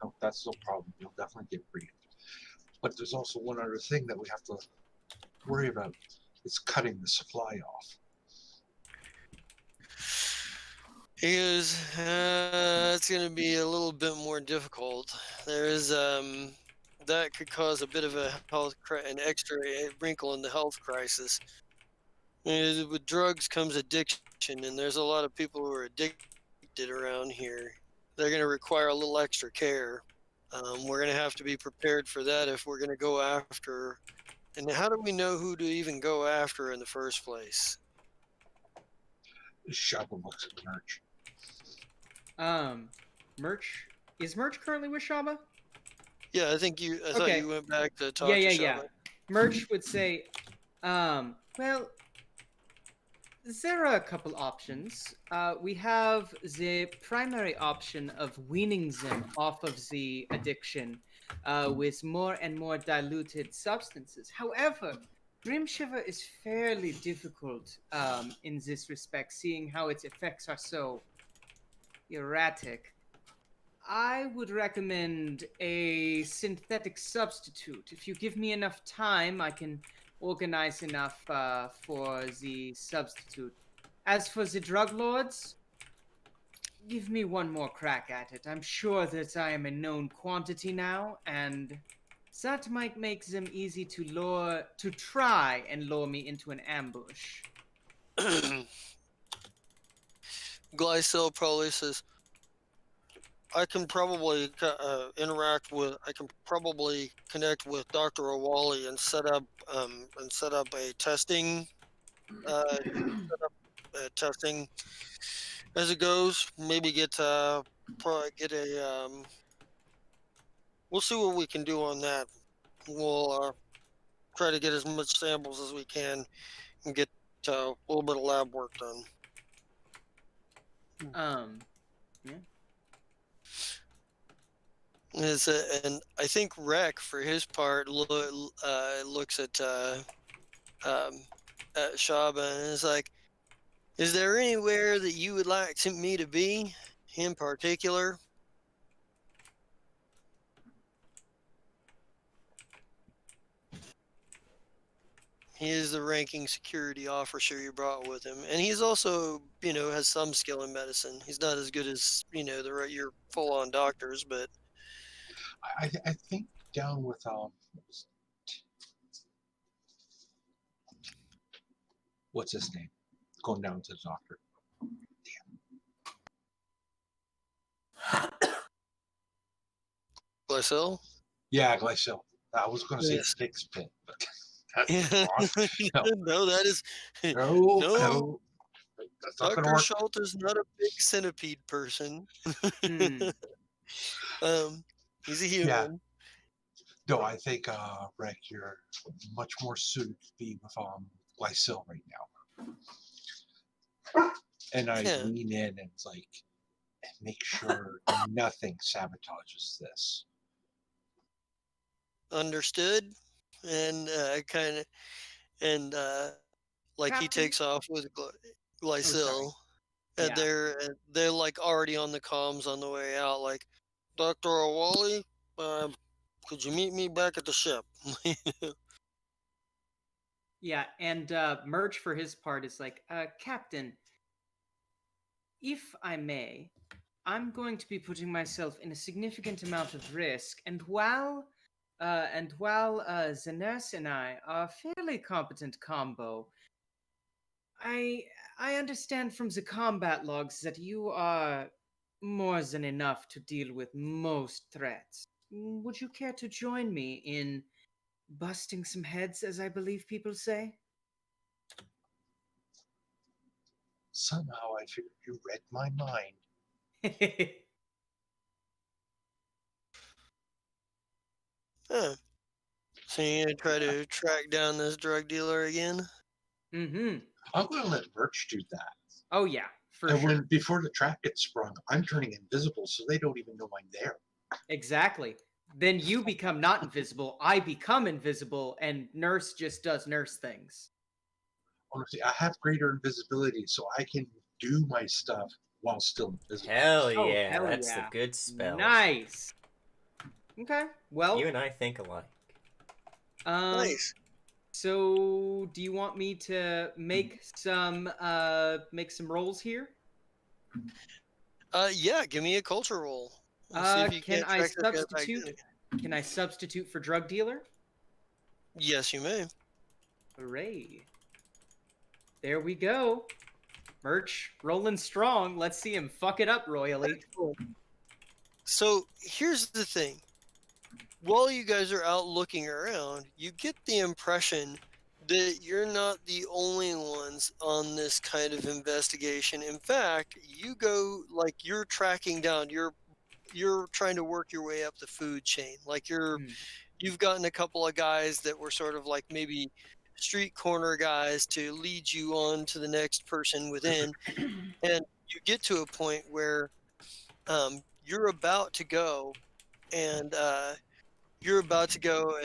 no, that's no problem. You'll definitely get briefed. But there's also one other thing that we have to worry about. It's cutting the supply off. He goes, it's going to be a little bit more difficult. There is that could cause a bit of an extra wrinkle in the health crisis. With drugs comes addiction, and there's a lot of people who are addicted around here. They're going to require a little extra care. We're going to have to be prepared for that if we're going to go after. And how do we know who to even go after in the first place? Shaba looks at Merch. Merch is Merch currently with Shaba? Yeah, I thought Okay. you went back to talk Yeah, to yeah, Shaba. yeah. Merch would say, well, there are a couple options. We have the primary option of weaning them off of the addiction with more and more diluted substances. However, Grimshiver is fairly difficult in this respect, seeing how its effects are so erratic. I would recommend a synthetic substitute. If you give me enough time, I can organize enough for the substitute. As for the drug lords, give me one more crack at it. I'm sure that I am a known quantity now, and that might make them easy to try and lure me into an ambush. Glycel probably says, I can probably connect with Dr. Awali and set up a testing testing as it goes. Maybe get a we'll see what we can do on that. We'll try to get as much samples as we can and get a little bit of lab work done. Yeah. And I think Rec, for his part, looks at Shaba and is like, "Is there anywhere that you would like me to be, in particular?" He is the ranking security officer you brought with him, and he's also, has some skill in medicine. He's not as good as, your full-on doctors, but I think down with what's his name? Going down to the doctor. Glycel? Yeah, Glycel. I was going to say Yes. Dick's Pit, but that's Yeah. wrong. No, No, that is no, no. no. That's not going to Dr. work. Schultz is not a big centipede person. Hmm. He's a Yeah. human. No, I think, Rick, you're much more suited to be with Glycel right now. And I Yeah. lean in and it's like, make sure nothing sabotages this. Understood. And kind of, and like he Captain? takes off with Oh, sorry. Glycil, and Yeah. they're like already on the comms on the way out. Like, Dr. Awali, could you meet me back at the ship? Yeah, and Merch for his part is like, Captain, if I may, I'm going to be putting myself in a significant amount of risk, and while the nurse and I are a fairly competent combo, I I understand from the combat logs that you are more than enough to deal with most threats. Would you care to join me in busting some heads, as I believe people say? Somehow I figured you read my mind. Huh. So you're gonna try to track down this drug dealer again? Mm-hmm. I'm going to let Birch do that. Oh yeah, for And sure. before the trap gets sprung, I'm turning invisible so they don't even know I'm there. Exactly. Then you become not invisible, I become invisible, and Nurse just does nurse things. Honestly, I have greater invisibility, so I can do my stuff while still invisible. Hell Oh, yeah, hell that's yeah. the good spell. Nice. Okay, well, You and I think alike. Nice. So do you want me to make some rolls here? Yeah, give me a culture roll. Let's see if you Can can't I track this guy back substitute? down. Can I substitute for drug dealer? Yes, you may. Hooray! There we go. Merch rolling strong. Let's see him fuck it up royally. Cool. So here's the thing. While you guys are out looking around, you get the impression that you're not the only ones on this kind of investigation. In fact, you go like you're tracking down, you're trying to work your way up the food chain. Like you've gotten a couple of guys that were sort of like maybe street corner guys to lead you on to the next person within, and you get to a point where you're about to go and you're about to go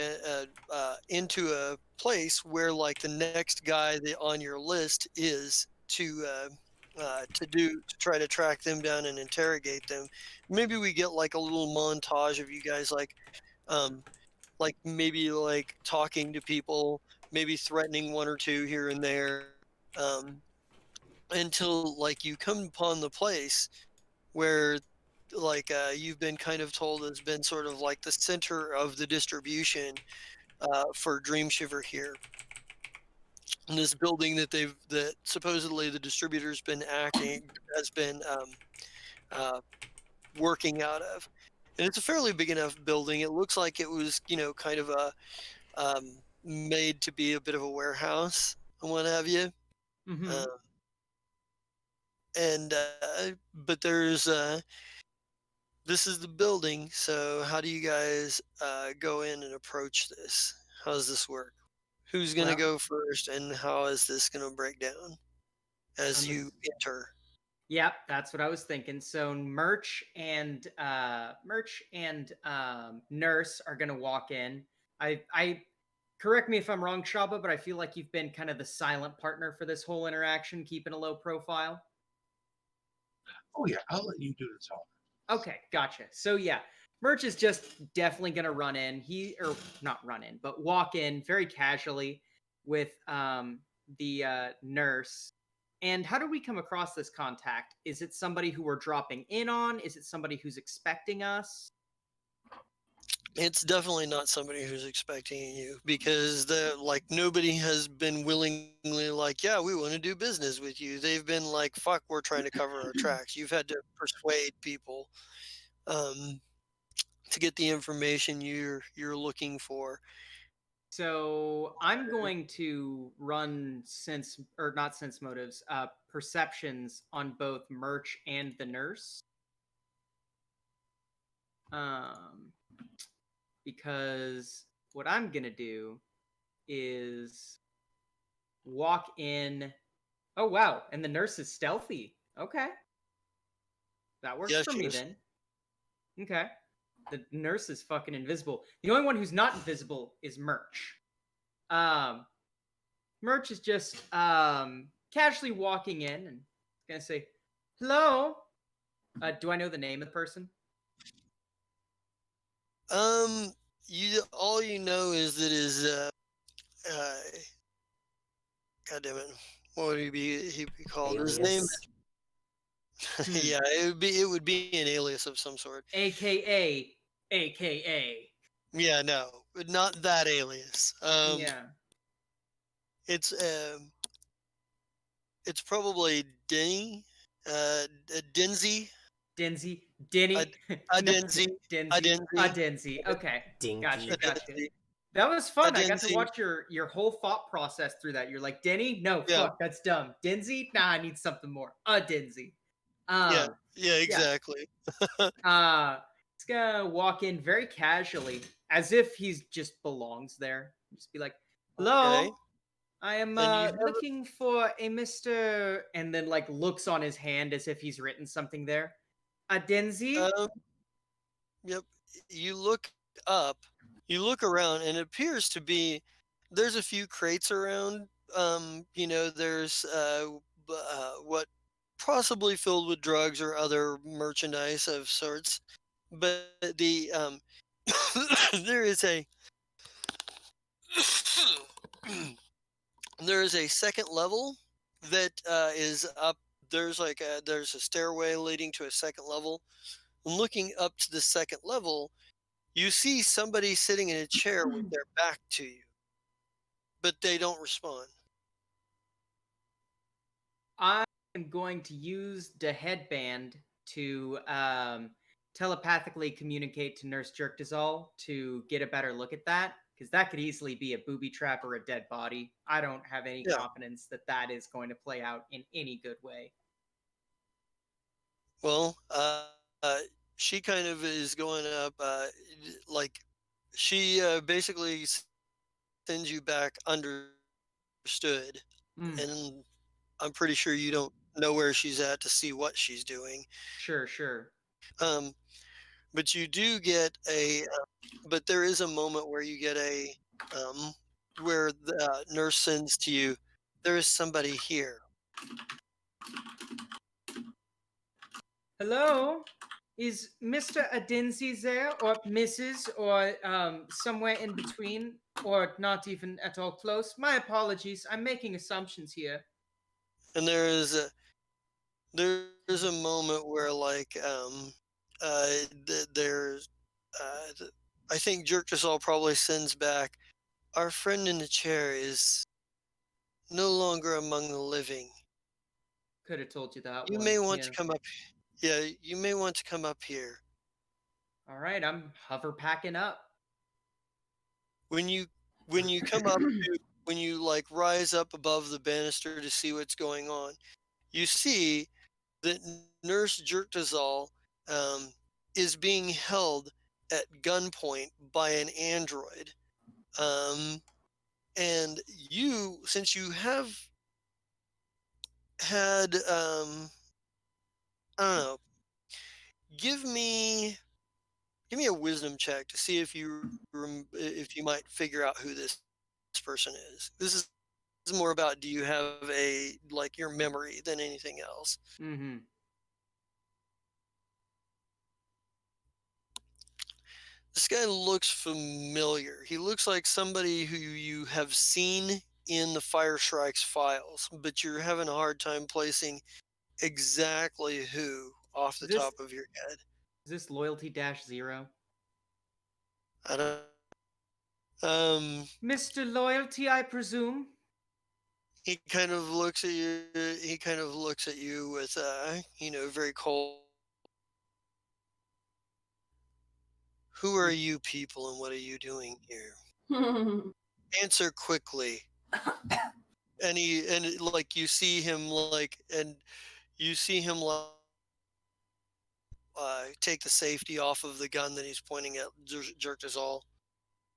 into a place where like the next guy that on your list is to try to track them down and interrogate them. Maybe we get like a little montage of you guys like maybe like talking to people, maybe threatening one or two here and there, um, until like you come upon the place where like you've been kind of told has been sort of like the center of the distribution for Dream Shiver here. And this building that supposedly the distributor's been has been uh, working out of. And it's a fairly big enough building. It looks like it was, kind of made to be a bit of a warehouse and what have you. Mm-hmm. Uh, and but there's this is the building. So how do you guys go in and approach this? How does this work? Who's gonna Well, go first, and how is this gonna break down as I'm you enter? Yep, that's what I was thinking. So Merch and Nurse are gonna walk in. I correct me if I'm wrong, Shaba, but I feel like you've been kind of the silent partner for this whole interaction, keeping a low profile. Oh yeah, I'll let you do the talk. Okay, gotcha. So yeah, Merch is just definitely gonna run in. Or not run in, but walk in very casually. with the nurse. And how did we come across this contact? Is it somebody who we're dropping in on? Is it somebody who's expecting us? It's definitely not somebody who's expecting you, because nobody has been willingly like, yeah, we want to do business with you. They've been like, fuck, we're trying to cover our tracks. You've had to persuade people um, to get the information you're looking for. So I'm going to run not sense motives, perceptions on both Merch and the nurse. Because what I'm gonna do is walk in. Oh wow, and the nurse is stealthy. Okay, that works Yeah, for she me is. then. Okay, the nurse is fucking invisible. The only one who's not invisible is Merch. Merch is just casually walking in and gonna say, "Hello." Do I know the name of the person? You all you know is that uh, God damn it, what would he'd be called? His name, Alias. yeah, it would be an alias of some sort. AKA. Yeah, no, but not that alias. Yeah. It's it's probably Denny, Denzi, Denzi. a, Denny. a No, Denzi, a Denzi. A Denzi, Denzi. Okay. Dinky. a Gotcha. Denzi, That was a fun. I got to Denzi. watch your whole thought process through that. You're like, Denny? No, Yeah, fuck, that's dumb. Denzi? Nah, I need something more. A Denzi. yeah, yeah, Yeah. exactly. He's gonna walk in very casually, as if he's just belongs there. Just be like, Okay, "Hello, I am and you have looking for a Mister," and then like looks on his hand as if he's written something there. A Denzi. yep. You look up, you look around, and it appears to be there's a few crates around. There's what possibly filled with drugs or other merchandise of sorts, but the there is a there is a second level that is up. There's a stairway leading to a second level. And looking up to the second level, you see somebody sitting in a chair with their back to you, but they don't respond. I am going to use the headband to telepathically communicate to Nurse Jerkdazal to get a better look at that, because that could easily be a booby trap or a dead body. I don't have any Yeah. confidence that that is going to play out in any good way. Well, she kind of is going up, like she basically sends you back understood, Mm, and I'm pretty sure you don't know where she's at to see what she's doing. sure. Um, but you do get but there is a moment where you get um, where the nurse sends to you, there is somebody here. Hello? Is Mr. Adinzi there, or Mrs., or somewhere in between, or not even at all close? My apologies. I'm making assumptions here. And there's a moment where there's I think Jerkasol probably sends back, our friend in the chair is no longer among the living. Could have told you that You one. may want Yeah. to come up. Yeah, you may want to come up here. All right, I'm hover packing up. When you when you come up to when you like rise up above the banister to see what's going on, you see that Nurse Jerkazal is being held at gunpoint by an android. And you, since you have had, I don't know, give me a wisdom check to see if you might figure out who this person is. This is more about, do you have your memory than anything else. Mm-hmm. This guy looks familiar. He looks like somebody who you have seen in the Fire Shrike's files, but you're having a hard time placing exactly who off Is the this top of your head. is this loyalty dash zero? I don't. Mr. Loyalty, I presume. He kind of looks at you. He kind of looks at you with, very cold. Who are you people, and what are you doing here? Answer quickly. Like you see him take the safety off of the gun that he's pointing at Jerkazal.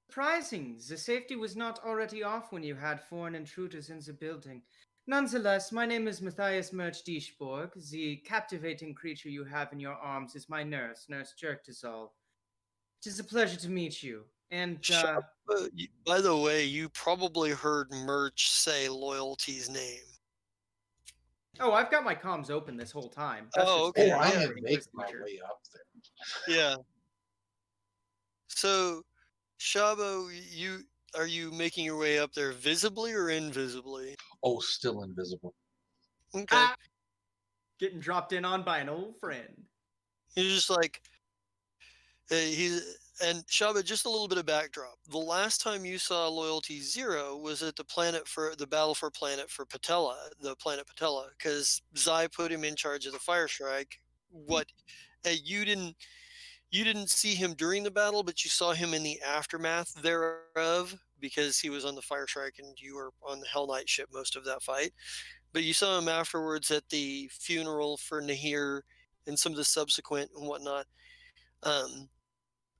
Surprising, the safety was not already off when you had foreign intruders in the building. Nonetheless, my name is Matthias Merch Dieschborg. The captivating creature you have in your arms is my nurse, Nurse Jerkazal. It is a pleasure to meet you. And, By the way, you probably heard Merch say Loyalty's name. oh, I've got my comms open this whole time. That's Oh, just okay. Oh, I Yeah. am making my way up there. Yeah. So, Shabo, are you making your way up there visibly or invisibly? Oh, still invisible. Okay. Ah! Getting dropped in on by an old friend. You're just like, and Shaba, just a little bit of backdrop. The last time you saw Loyalty Zero was at the battle for planet for Patella, the planet Patella, because Zai put him in charge of the Fire Shrike. You didn't see him during the battle, but you saw him in the aftermath thereof because he was on the Fire Shrike and you were on the Hell Knight ship most of that fight. But you saw him afterwards at the funeral for Nahir and some of the subsequent and whatnot.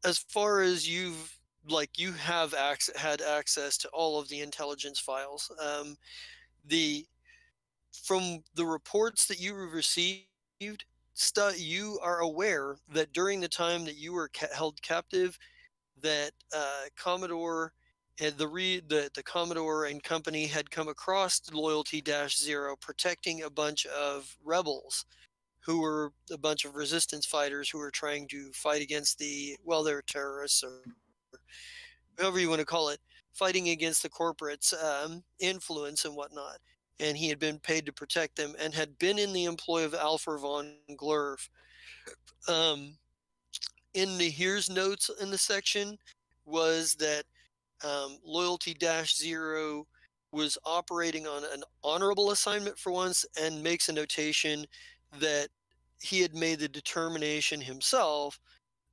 As far as you have had access to all of the intelligence files. From the reports that you received, you are aware that during the time that you were held captive, that Commodore and the Commodore and company had come across Loyalty-Zero protecting a bunch of rebels who were a bunch of resistance fighters who were trying to fight against they're terrorists or however you want to call it, fighting against the corporate's influence and whatnot. And he had been paid to protect them and had been in the employ of Alfred von Glurf. In the here's notes in the section was that Loyalty-Zero was operating on an honorable assignment for once and makes a notation that he had made the determination himself,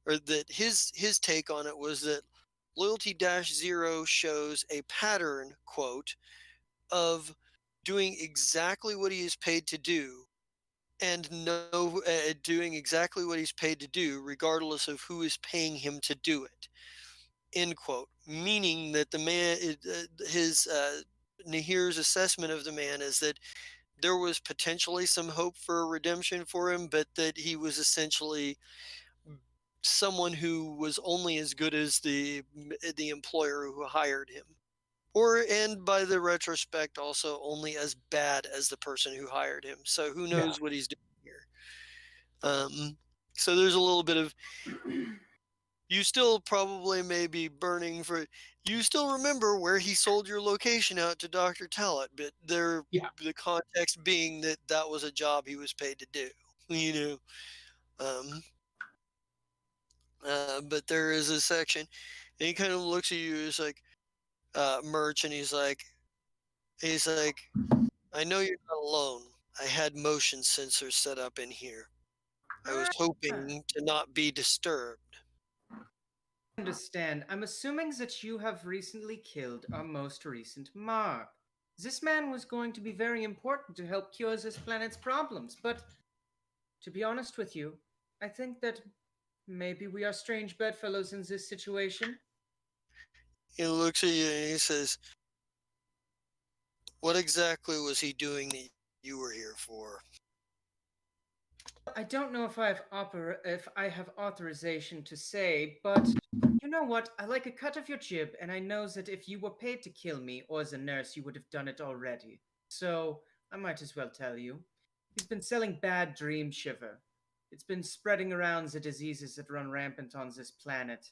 or that his take on it was that Loyalty-Zero shows a pattern, quote, of doing exactly what he is paid to do and doing exactly what he's paid to do regardless of who is paying him to do it, end quote. Meaning that the man, Nahir's assessment of the man is that there was potentially some hope for redemption for him, but that he was essentially someone who was only as good as the employer who hired him, and by the retrospect also only as bad as the person who hired him. So who knows what he's doing here. So there's a little bit of, you still probably may be burning for, you still remember where he sold your location out to Dr. Tallet, but the context being that that was a job he was paid to do, but there is a section, and he kind of looks at you as like, Merch, and he's like, I know you're not alone. I had motion sensors set up in here. I was hoping to not be disturbed. Understand. I'm assuming that you have recently killed our most recent Mark. This man was going to be very important to help cure this planet's problems, but to be honest with you, I think that maybe we are strange bedfellows in this situation. He looks at you and he says, what exactly was he doing that you were here for? I don't know if I have authorization to say, but you know what? I like a cut of your jib, and I know that if you were paid to kill me or as a nurse, you would have done it already. So I might as well tell you. He's been selling bad dream shiver. It's been spreading around the diseases that run rampant on this planet.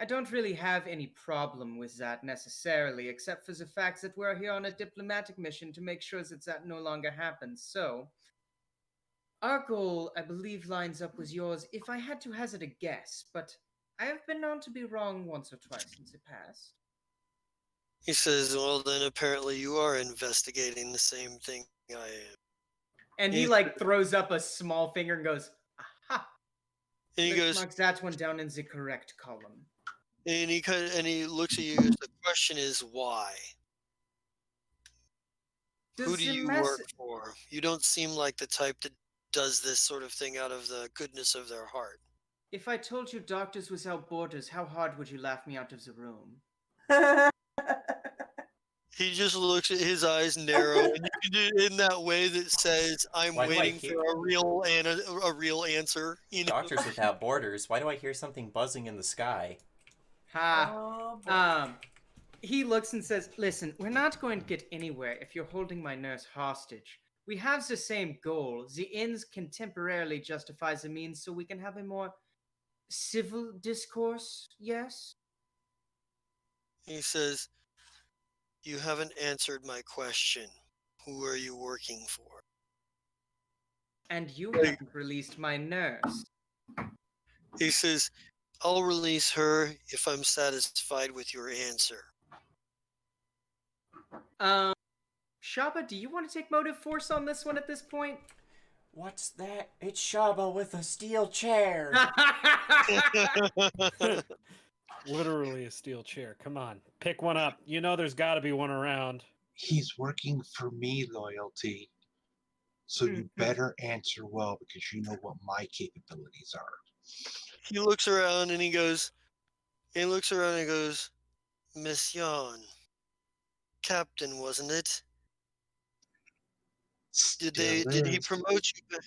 I don't really have any problem with that necessarily, except for the fact that we're here on a diplomatic mission to make sure that that no longer happens. So, our goal, I believe, lines up with yours if I had to hazard a guess, but I have been known to be wrong once or twice in the past. He says, "Well, then apparently you are investigating the same thing I am." And he like throws up a small finger and goes, "Aha!" And he Let's goes, mark that one down in the correct column. and he looks at you. The question is why? Who Does do the you work for? You don't seem like the type that does this sort of thing out of the goodness of their heart. If I told you Doctors Without Borders, how hard would you laugh me out of the room? He just looks at his eyes narrow, and you can do it in that way that says, "I'm Why do I waiting hear- for a real answer." You know, Doctors Without Borders. Why do I hear something buzzing in the sky? Ha! Oh, boy. He looks and says, "Listen, we're not going to get anywhere if you're holding my nurse hostage. We have the same goal. The ends can temporarily justify the means so we can have a more civil discourse, yes?" he says, "You haven't answered my question. Who are you working for?" And you Like- haven't released my nurse. He says, "I'll release her if I'm satisfied with your answer." Shaba, do you want to take motive force on this one at this point? What's that? It's Shaba with a steel chair. Literally a steel chair. Come on, pick one up. You know there's got to be one around. He's working for me, Loyalty. So you better answer well because you know what my capabilities are. He looks around and he goes, "Miss Yon, Captain, wasn't it? Did he is. promote you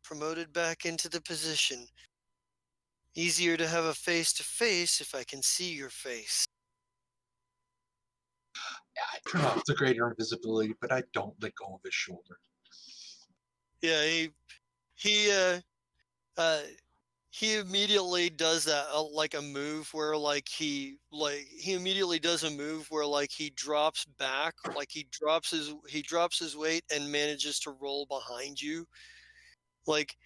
promoted back into the position? Easier to have a face to face if I can see your face." I turn off the greater invisibility, but I don't let go of his shoulder. Yeah, he uh uh he immediately does that like a move where he immediately does a move where like he drops back, like he drops his weight and manages to roll behind you, like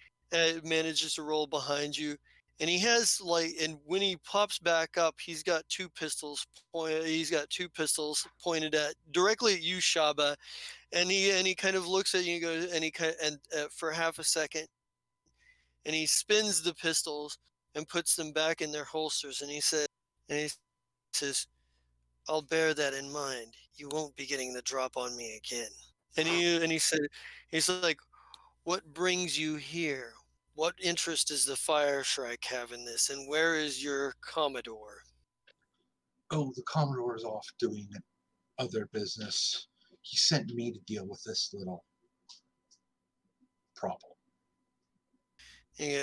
manages to roll behind you. And he has and when he pops back up, he's got two pistols pointed at directly at you, Shaba. And he kind of looks at you and goes, and he kind and for half a second, and he spins the pistols and puts them back in their holsters, and he says, "I'll bear that in mind. You won't be getting the drop on me again." He's like, "What brings you here? What interest does the Fire Shrike have in this? And where is your Commodore?" Oh, the Commodore is off doing other business. He sent me to deal with this little problem. He,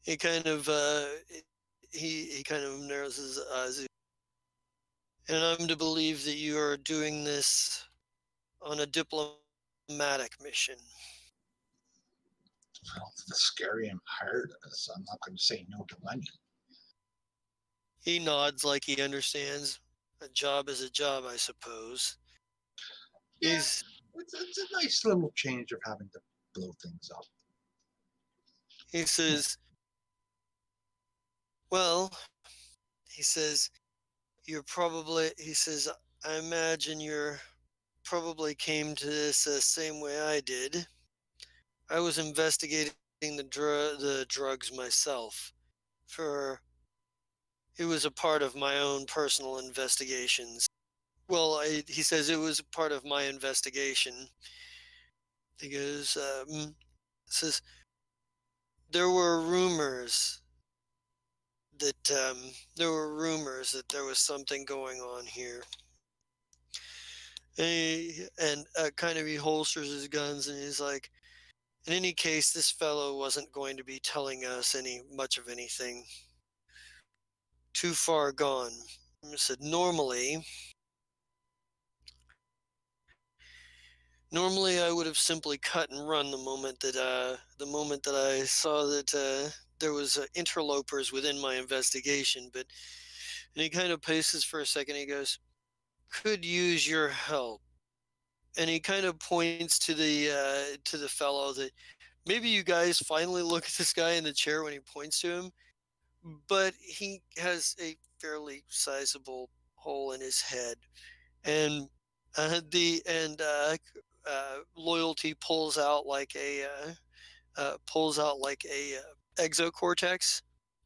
he kind of he kind of narrows his eyes. "And I'm to believe that you are doing this on a diplomatic mission." Well, the scary and hired us. I'm not going to say no to money. He nods like he understands. A job is a job, I suppose. Yeah, He's it's a nice little change of having to blow things up. he says, "Well," he says, he says, "I imagine you're probably came to this the same way I did. I was investigating the drugs myself. For it was a part of my own personal investigations. Well, he says it was part of my investigation." He goes, says, "There were rumors that there was something going on here." And kind of he holsters his guns and he's like, "In any case, this fellow wasn't going to be telling us much of anything. Too far gone." I said, Normally I would have simply cut and run the moment that I saw that there was interlopers within my investigation, but and he kind of paces for a second. He goes, "Could use your help." And he kind of points to the fellow that maybe you guys finally look at this guy in the chair when he points to him, but he has a fairly sizable hole in his head, and loyalty pulls out like a exocortex,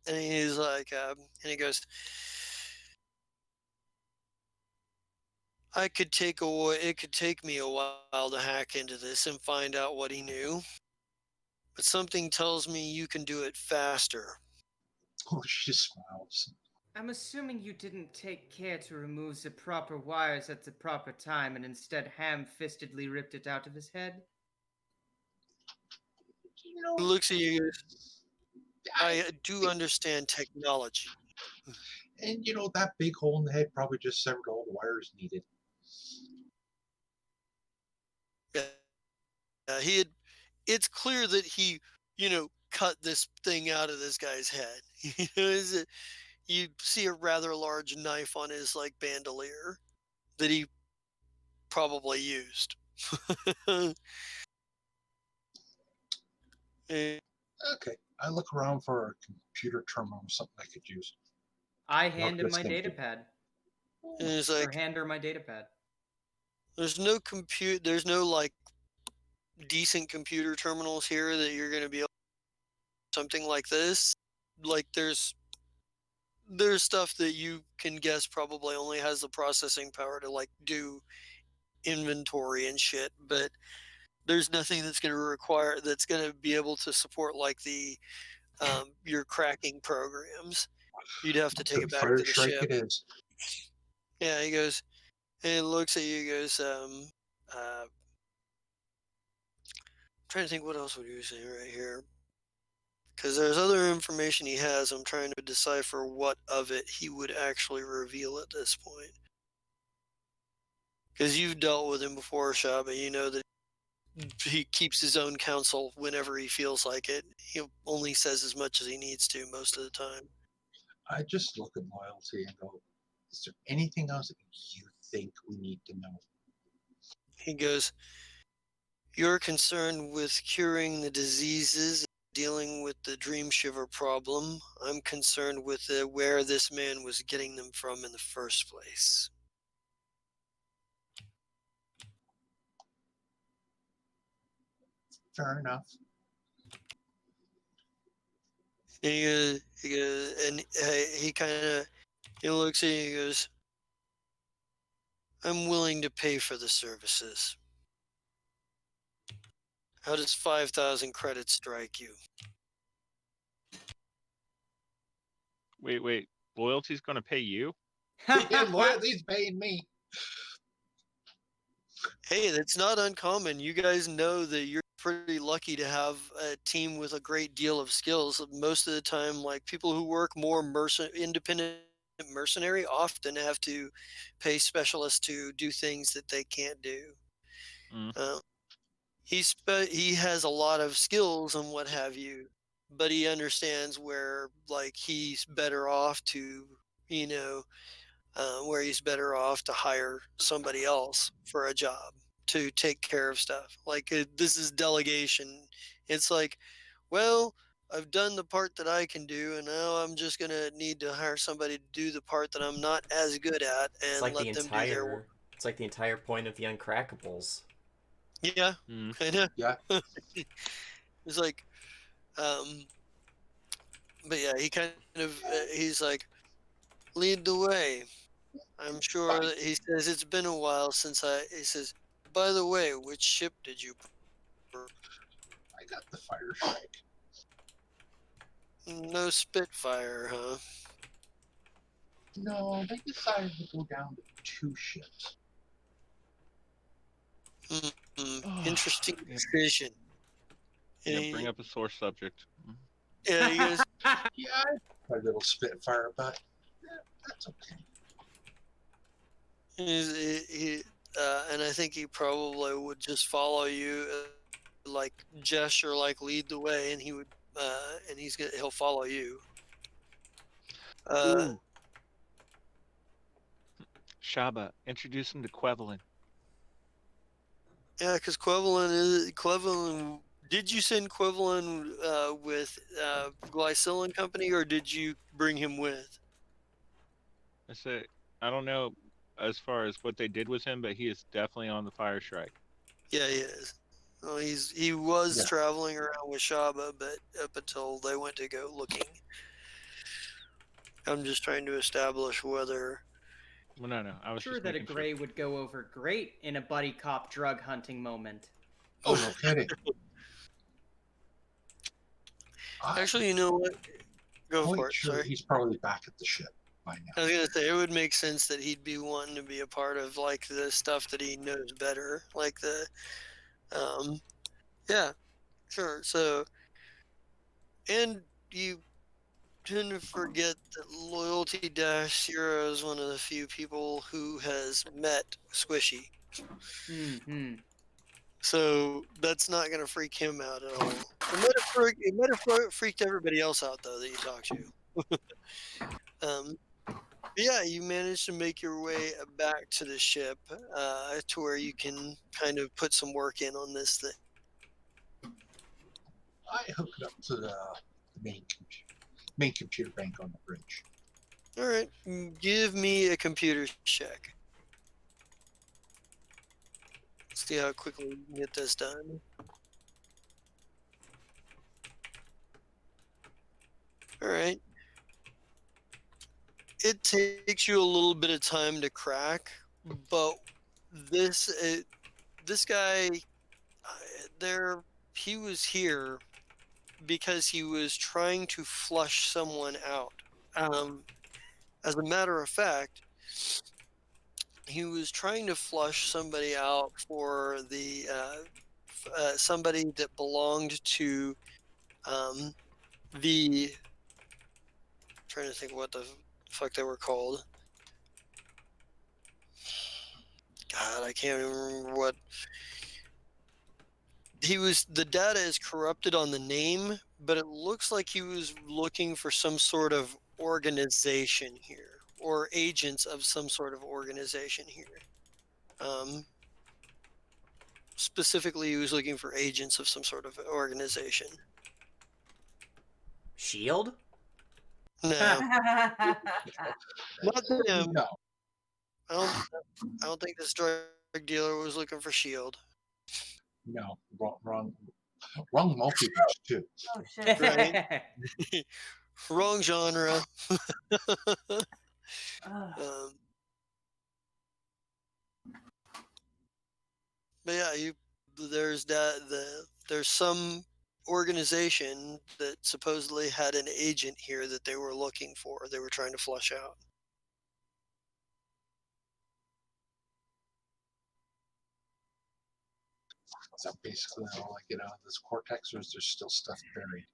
and he's like, and he goes, It could take me a while to hack into this and find out what he knew, but something tells me you can do it faster." Oh, she just smiles. I'm assuming you didn't take care to remove the proper wires at the proper time and instead ham-fistedly ripped it out of his head? You know, He looks at you. I, I do understand technology. and you know that big hole in the head probably just severed all the wires needed. He had. It's clear that he, cut this thing out of this guy's head. You see a rather large knife on his like bandolier that he probably used. And Okay, I look around for a computer terminal or something I could use. I Mark hand him this my empty. datapad. it's Or like hand her my datapad. there's no like decent computer terminals here that you're going to be able to do something like this. Like there's stuff that you can guess probably only has the processing power to like do inventory and shit, but there's nothing that's going to be able to support like the your cracking programs. You'd have to take The it back fire to the strike ship. it is. Yeah, he goes and looks at you. He goes, trying to think what else would you say right here, because there's other information he has. I'm trying to decipher what of it he would actually reveal at this point. Because you've dealt with him before, Shaba, you know that he keeps his own counsel whenever he feels like it. He only says as much as he needs to most of the time. I just look at loyalty and go, is there anything else that you think we need to know? He goes, "You're concerned with curing the diseases, dealing with the dream shiver problem. I'm concerned with where this man was getting them from in the first place." Fair enough. And he kind of he looks at you and he goes, "I'm willing to pay for the services. How does 5,000 credits strike you?" Wait. Loyalty's going to pay you? Loyalty's paying me. Hey, that's not uncommon. You guys know that you're pretty lucky to have a team with a great deal of skills. Most of the time, like people who work more independent mercenary often have to pay specialists to do things that they can't do. Mm. Uh, he has a lot of skills and what have you, but he understands where like he's better off to, you know, where he's better off to hire somebody else for a job to take care of stuff. Like this is delegation. It's like, well, I've done the part that I can do, and now I'm just gonna need to hire somebody to do the part that I'm not as good at, It's and like the let them do their work. entire it's like the entire point of the Uncrackables. Yeah, Mm. kind of. Yeah. It's like, um, but yeah, he kind of he's like, lead the way. I'm sure that he says it's been a while since he says, by the way, which ship did you I got the fire strike. No Spitfire, huh? No, they decided to go down to 2 ships. Interesting decision. Yeah, And bring up a sore subject. yeah, he goes, Yeah, I had a little Spitfire, but that's okay. and I think he probably would just follow you, like gesture, like lead the way, and he would and he'll follow you. Uh, Ooh, Shaba, introduce him to Quevelin. yeah, because Quevelin. Did you send Quevelin with Glycillin Company, or did you bring him with? I say, I don't know as far as what they did with him, but he is definitely on the Fire Shrike. Yeah, he is. Well, he was Yeah. traveling around with Shaba, but up until they went to go looking. I'm just trying to establish whether. Well, no, I was Sure just that a making sure. gray would go over great in a buddy cop drug hunting moment. Oh, no kidding. Actually, you know what? Go Quite for it. sure Sorry. he's probably back at the ship by now. I was gonna say it would make sense that he'd be wanting to be a part of like the stuff that he knows better, like um, yeah, sure. So, and you tend to forget that Loyalty Dash Zero is one of the few people who has met Squishy. Hmm. So that's not gonna freak him out at all. It might have freaked everybody else out though that you talked to. Yeah, you managed to make your way back to the ship to where you can kind of put some work in on this thing. I hook it up to the main computer bank on the bridge. All right, give me a computer check. See how quickly you can get this done. All right. It takes you a little bit of time to crack, but this this guy there he was here because he was trying to flush someone out. Um, as a matter of fact, he was trying to flush somebody out for the somebody that belonged to um, the trying to think what the fuck they were called. God, I can't even remember what he was. The data is corrupted on the name, but it looks like he was looking for some sort of organization here or agents of some sort of organization here. Um, Specifically, he was looking for agents of some sort of organization. Shield? No, not them. No, I don't. I don't think this drug dealer was looking for Shield. no, wrong multiverse too. Oh shit. Right. Wrong genre. Ugh. Um, but yeah, there's some organization that supposedly had an agent here that they were looking for. They were trying to flush out. Is that basically all I get out of this cortex, or is there still stuff buried?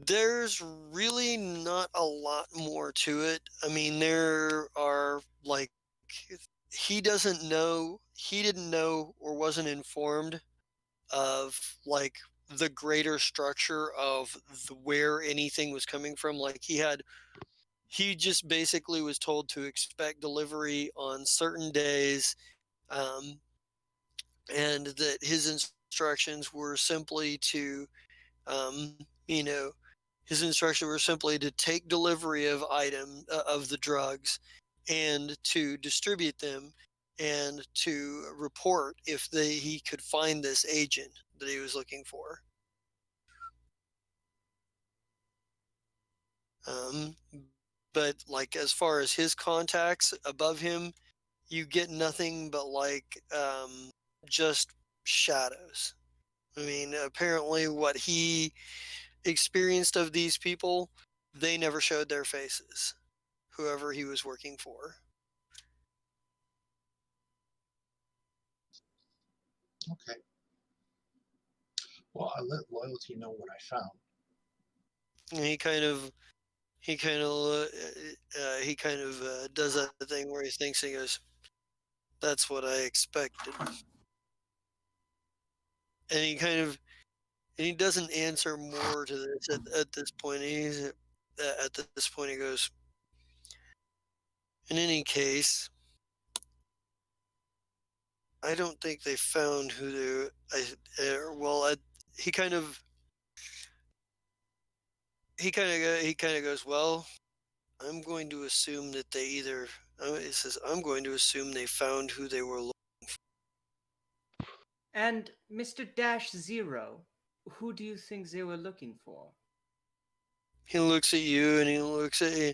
There's really not a lot more to it. I mean, there are like he didn't know or wasn't informed of like the greater structure of where anything was coming from. Like he just basically was told to expect delivery on certain days, um, and that his instructions were simply to um, you know his instructions were simply to take delivery of the drugs and to distribute them and to report if he could find this agent that he was looking for. Um, but like as far as his contacts above him, you get nothing but like just shadows. I mean, apparently, what he experienced of these people, they never showed their faces, whoever he was working for. Okay. Well, I let Loyalty know what I found. And he kind of does that thing where he thinks he goes, "That's what I expected," and and he doesn't answer more to this at this point. At this point he goes, in any case, I don't think they found who they. Well, he kind of he kind of goes, well, I'm going to assume that they either. It says, I'm going to assume they found who they were. And Mr. Dash Zero, who do you think they were looking for? He looks at you and he looks at you.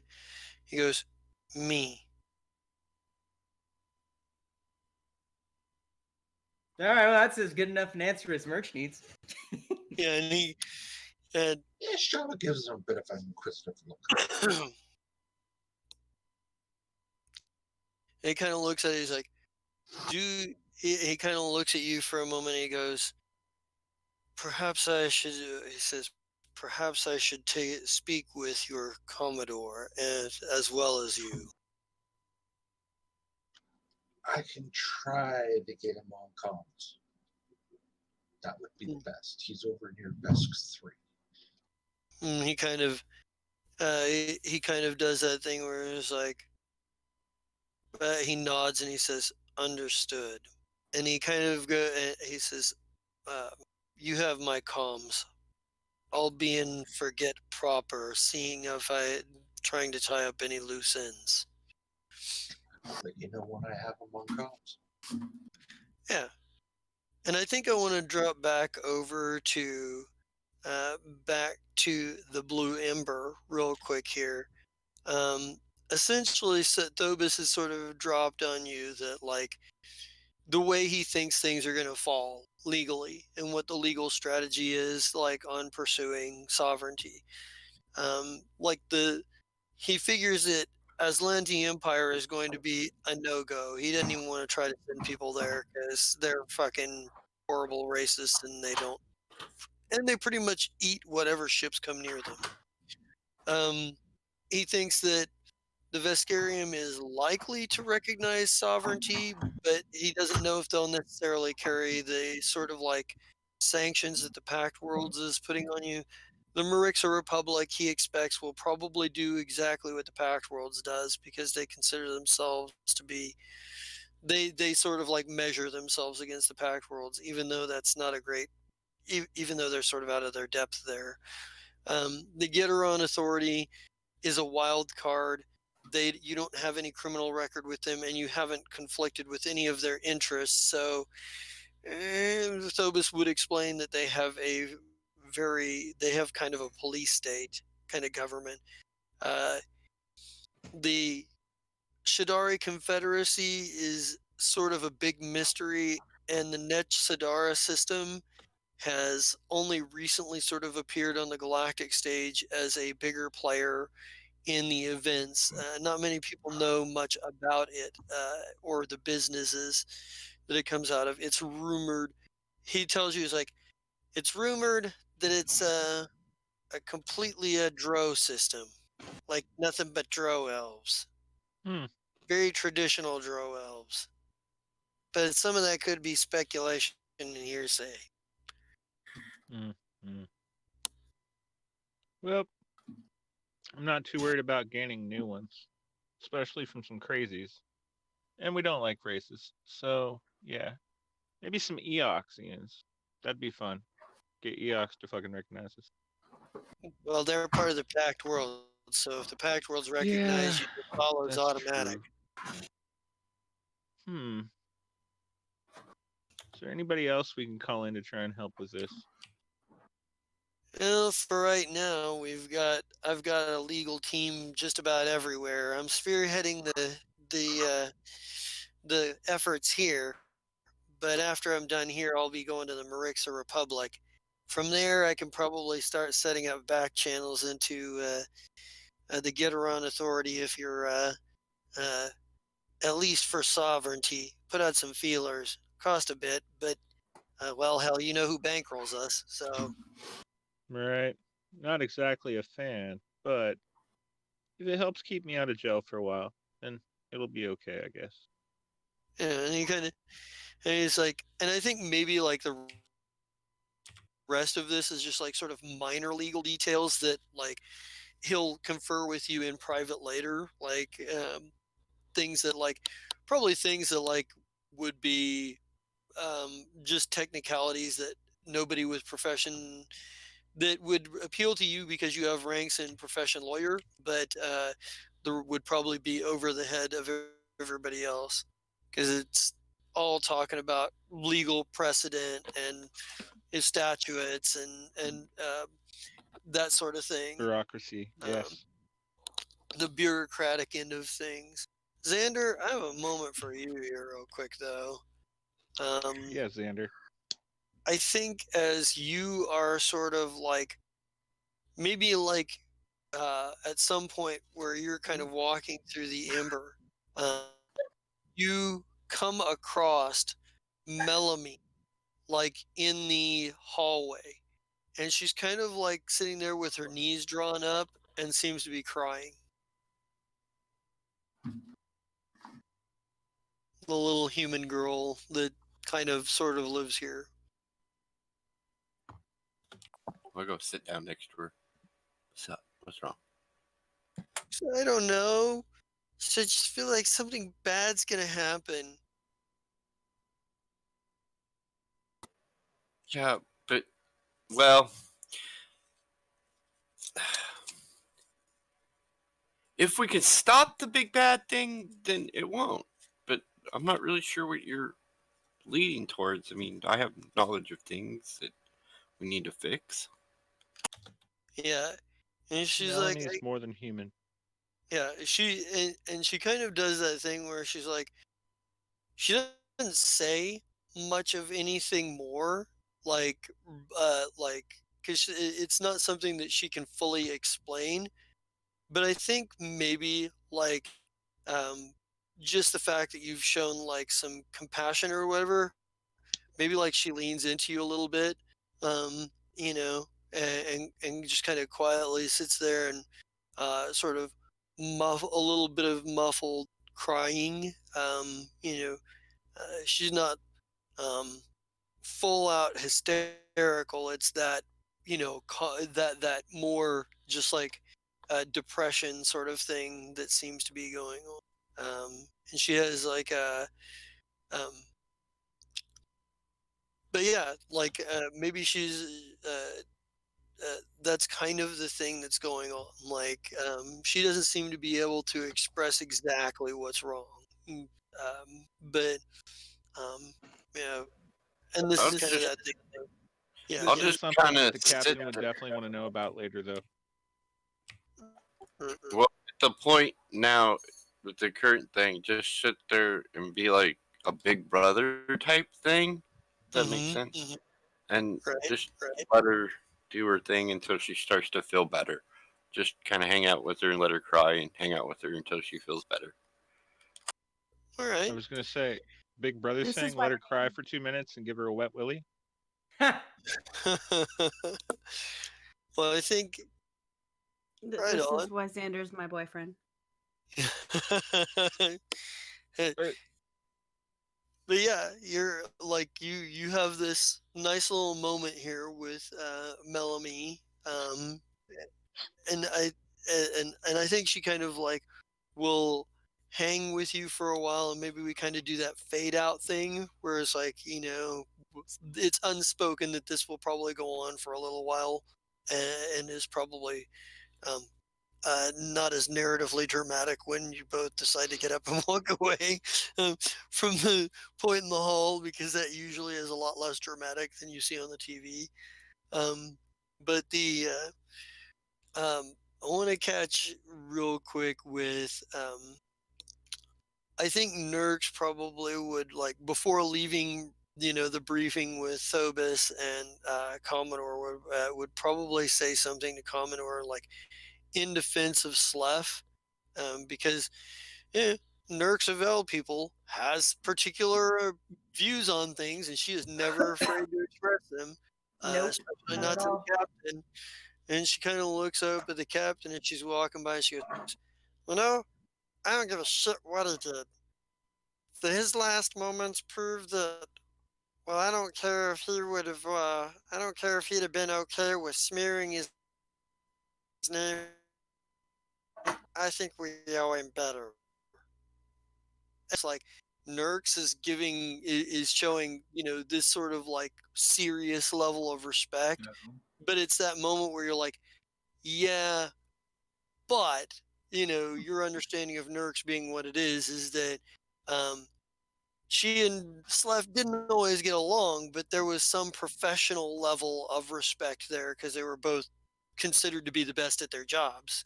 He goes, me. All right, well, that's as good enough an answer as Merch needs. Yeah, and Yeah, Shava gives him a bit of an inquisitive look. he kind of looks at it. He's like, he kind of looks at you for a moment. And he goes, perhaps I should. He says, perhaps I should speak with your Commodore as well as you. I can try to get him on comms. That would be the best. He's over near Vesk 3. He kind of he kind of does that thing where it's like he nods and he says, understood. And he kind of he says, uh, you have my comms. I'll be in forget proper, seeing if I trying to tie up any loose ends. I'll let you know when I have him on comms. Yeah. And I think I want to drop back over to the Blue Ember real quick here. Essentially, Thobus has sort of dropped on you that like the way he thinks things are going to fall legally and what the legal strategy is like on pursuing sovereignty. Like he figures that Aslanti Empire is going to be a no-go. He doesn't even want to try to send people there because they're fucking horrible racists and they pretty much eat whatever ships come near them. He thinks that the Veskarium is likely to recognize sovereignty, but he doesn't know if they'll necessarily carry the sort of like sanctions that the Pact Worlds is putting on you. The Marixa Republic, he expects, will probably do exactly what the Pact Worlds does because they consider themselves to be. They sort of like measure themselves against the Pact Worlds, even though that's not a great. Even though they're sort of out of their depth there. The Gitaron Authority is a wild card. You don't have any criminal record with them, and you haven't conflicted with any of their interests. So, Thobus would explain that they have kind of a police state kind of government. The Shadari Confederacy is sort of a big mystery, and the Nech Sadara system has only recently sort of appeared on the galactic stage as a bigger player in the events. Not many people know much about it or the businesses that it comes out of. It's rumored. He tells you, it's rumored that it's a completely a Dro system, like nothing but Dro elves. Very traditional Dro elves. But some of that could be speculation and hearsay. Well, I'm not too worried about gaining new ones, especially from some crazies. And we don't like races, so yeah. Maybe some Eoxians. That'd be fun. Get Eox to fucking recognize us. Well, they're part of the Pact World, so if the Pact Worlds recognize you, it follows automatic. True. Is there anybody else we can call in to try and help with this? Well, for right now, I've got a legal team just about everywhere. I'm spearheading the efforts here, but after I'm done here, I'll be going to the Marixa Republic. From there, I can probably start setting up back channels into the Gitaron Authority if you're at least for sovereignty. Put out some feelers. Cost a bit, but well, hell, you know who bankrolls us, so. Right. Not exactly a fan, but if it helps keep me out of jail for a while, then it'll be okay, I guess. Yeah, and he kind of, and he's like, and I think maybe like rest of this is just like sort of minor legal details that like he'll confer with you in private later, like things that like probably things that like would be just technicalities that nobody with profession that would appeal to you because you have ranks in profession lawyer, but there would probably be over the head of everybody else because it's all talking about legal precedent and statutes and that sort of thing. Bureaucracy. Um, Yes. the bureaucratic end of things. Xander, I have a moment for you here, real quick though. Um, Yeah, Xander. I think as you are sort of like maybe like at some point where you're kind of walking through the ember, uh, you come across Melanie like in the hallway, and she's kind of like sitting there with her knees drawn up and seems to be crying. The little human girl that kind of sort of lives here. I'll go sit down next to her. What's up? What's wrong? So I don't know. So I just feel like something bad's gonna happen. Yeah, but well, if we could stop the big bad thing, then it won't. But I'm not really sure what you're leading towards. I mean, I have knowledge of things that we need to fix. Yeah, and she's like, Melanie is more than human. yeah, and she kind of does that thing where she's like, she doesn't say much of anything more, like because it's not something that she can fully explain. But I think maybe like um, just the fact that you've shown like some compassion or whatever, maybe like she leans into you a little bit, um, you know, and just kind of quietly sits there and sort of a little bit of muffled crying. She's not um, full out hysterical. It's that that more just like depression sort of thing that seems to be going on. And she has like a um, but yeah, like maybe she's that's kind of the thing that's going on. Like she doesn't seem to be able to express exactly what's wrong. But um, yeah, and this I'll is kind of just, that thing. Yeah, I'll This yeah. is just kind something of the sit captain would there. definitely want to know about later, though. Mm-mm. Well, at the point now with the current thing, just sit there and be like a big brother type thing. That makes Mhm, sense. mhm. And Right, just right. let her do her thing until she starts to feel better. Just kind of hang out with her and let her cry and hang out with her until she feels better. All I right. was going to say, Big Brother This is saying why let her cry for 2 minutes and give her a wet willy. Well, I think right this on. is why Xander's my boyfriend. But yeah, you're like you have this nice little moment here with Melanie, and and I think she kind of like will hang with you for a while, and maybe we kind of do that fade out thing, where it's like it's unspoken that this will probably go on for a little while, and is probably um, not as narratively dramatic when you both decide to get up and walk away from the point in the hall, because that usually is a lot less dramatic than you see on the TV. Um, but I want to catch real quick with I think Nurx probably would like before leaving. The briefing with Thobus and Commodore would probably say something to Commodore like in defense of Slef, because Nurx of people has particular views on things, and she is never afraid to express them, Nope, especially not at not to all. the captain. And she kind of looks up at the captain, and she's walking by, and she goes, "Well, no, I don't give a shit what he did. His last moments prove that Well, I don't care if he would have. I don't care if he'd have been okay with smearing his name. I think we owe him better. It's like Nurx is is showing this sort of like serious level of respect, but it's that moment where you're like, yeah, but your understanding of Nurx being what it is that um, she and Slef didn't always get along, but there was some professional level of respect there because they were both considered to be the best at their jobs.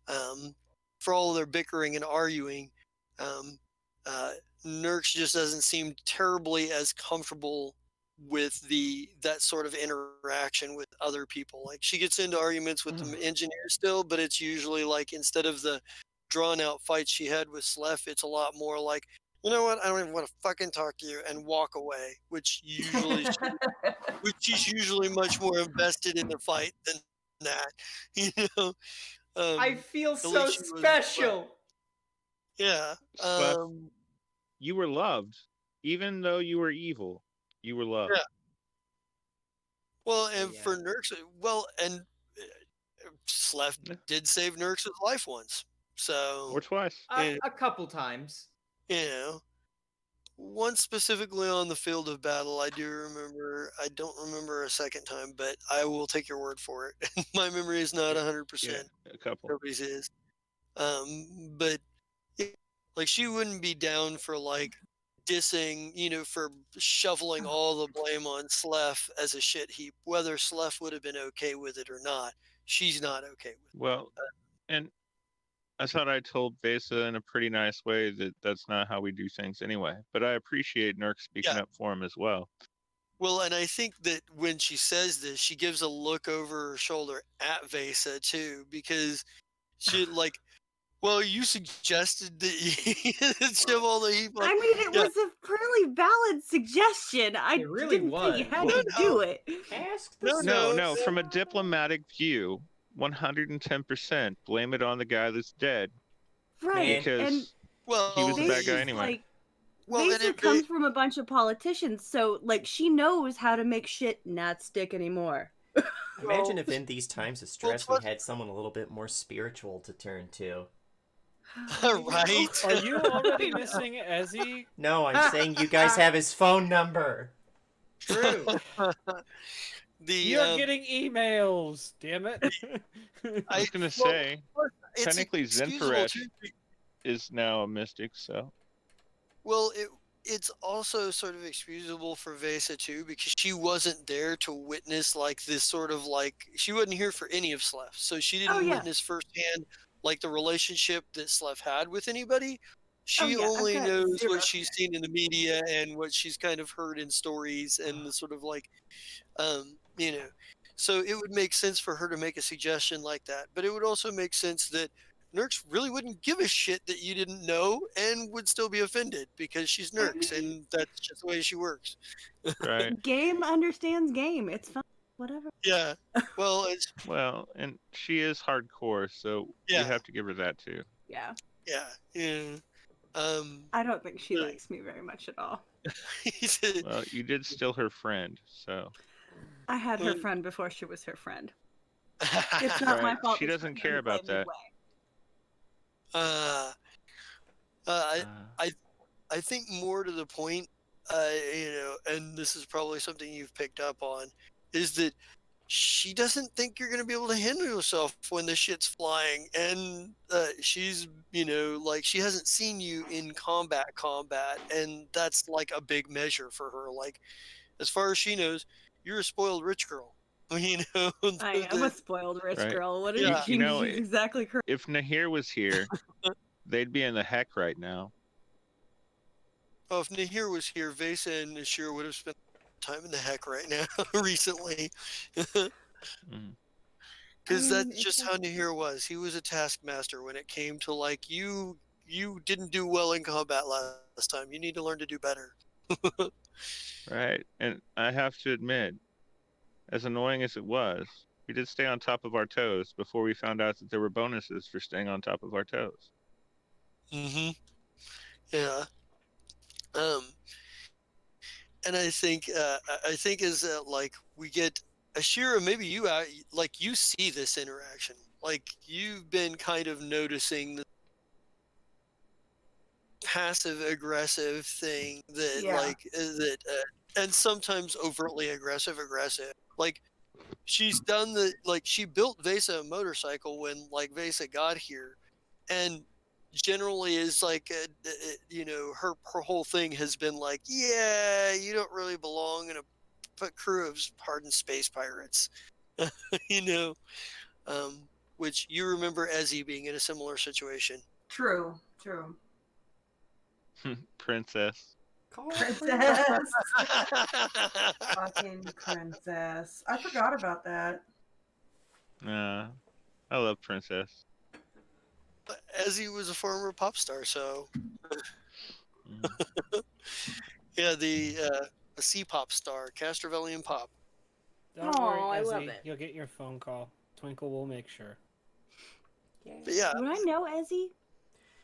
um, for all of their bickering and arguing. Um, uh, Nurx just doesn't seem terribly as comfortable with that sort of interaction with other people. Like she gets into arguments with the engineer still, but it's usually like instead of the drawn out fight she had with Slef, it's a lot more like, you know what, I don't even want to fucking talk to you and walk away, which she's usually much more invested in the fight than that. You know, I um, feel at so least she was, special. yeah. Slef, you were loved. Even though you were evil, you were loved. Yeah. Well, and Yeah. for Nurx, well, and Slef Yeah. did save Nurx's life once. So, Or twice. A couple times. you know, once specifically on the field of battle, I do remember. I don't remember a second time, but I will take your word for it. My memory is not 100%. Yeah, a couple. Nobody's is. But yeah, like she wouldn't be down for like dissing, for shoveling all the blame on Slef as a shit heap, whether Slef would have been okay with it or not. She's not okay with it. Well, and I thought I told Vesa in a pretty nice way that that's not how we do things anyway. But I appreciate Nurk speaking Yeah. up for him as well. Well, and I think that when she says this, she gives a look over her shoulder at Vesa too, because she like, well, you suggested that you shove all the heap. I mean, it was a fairly valid suggestion. I It really didn't say you was. had Well, to do it. Ask the No, from a diplomatic view, 110% blame it on the guy that's dead. Right, Because and well, he was the bad guy Vasa's anyway. like, well, and Vasa comes from a bunch of politicians, so like she knows how to make shit not stick anymore. Imagine if in these times of stress plus- we had someone a little bit more spiritual to turn to. right. Are you already missing Ezzy? No, I'm saying you guys have his phone number. True. You're getting emails, damn it. I was going to say, it's technically excusable, Zenfaresh too. is now a mystic, so. Well, it's also sort of excusable for Vesa too, because she wasn't there to witness like this sort of like she wasn't here for any of Slef, so she didn't witness firsthand like the relationship that Slef had with anybody. She only knows what she's seen in the media and what she's kind of heard in stories and the sort of like, you know. So it would make sense for her to make a suggestion like that, but it would also make sense that Nurx really wouldn't give a shit that you didn't know and would still be offended because she's Nurx and that's just the way she works. Right. Game understands game. It's fine. Whatever. Yeah. Well, and she is hardcore, so we have to give her that too. Yeah. Yeah. I don't think she likes me very much at all. Well, you did steal her friend, so. I had her friend before she was her friend. It's not my fault. She doesn't care about that. I think more to the point, and this is probably something you've picked up on, is that she doesn't think you're going to be able to handle yourself when the shit's flying, and she's, like she hasn't seen you in combat, and that's like a big measure for her. Like, as far as she knows, you're a spoiled rich girl. I am a spoiled rich girl. What is she's exactly correct. If Nahir was here, they'd be in the heck right now. Oh, if Nahir was here, Vesa and Nashir would have spent time in the heck right now recently. Because that's just how Nahir was. He was a taskmaster when it came to like, you didn't do well in combat last time. You need to learn to do better. Right. And I have to admit, as annoying as it was, we did stay on top of our toes before we found out that there were bonuses for staying on top of our toes. Mm-hmm. Yeah. and I think is like we get Ashira. Maybe you like you see this interaction. Like you've been kind of noticing the passive aggressive thing that Yeah. and sometimes overtly aggressive. Like she's done she built Vesa a motorcycle when like Vesa got here, and generally is like her whole thing has been like, yeah, you don't really belong in a crew of hardened space pirates. you know which you remember Ezzy being in a similar situation. True. True. Princess. Princess. Fucking princess. I forgot about that. I love Princess. Ezzy was a former pop star, so Mm. yeah, the C-pop star, Castrovillian pop. Don't worry, Aw, I love Ezzy. it. You'll get your phone call. Twinkle will make sure. But yeah, Would I know Ezzy?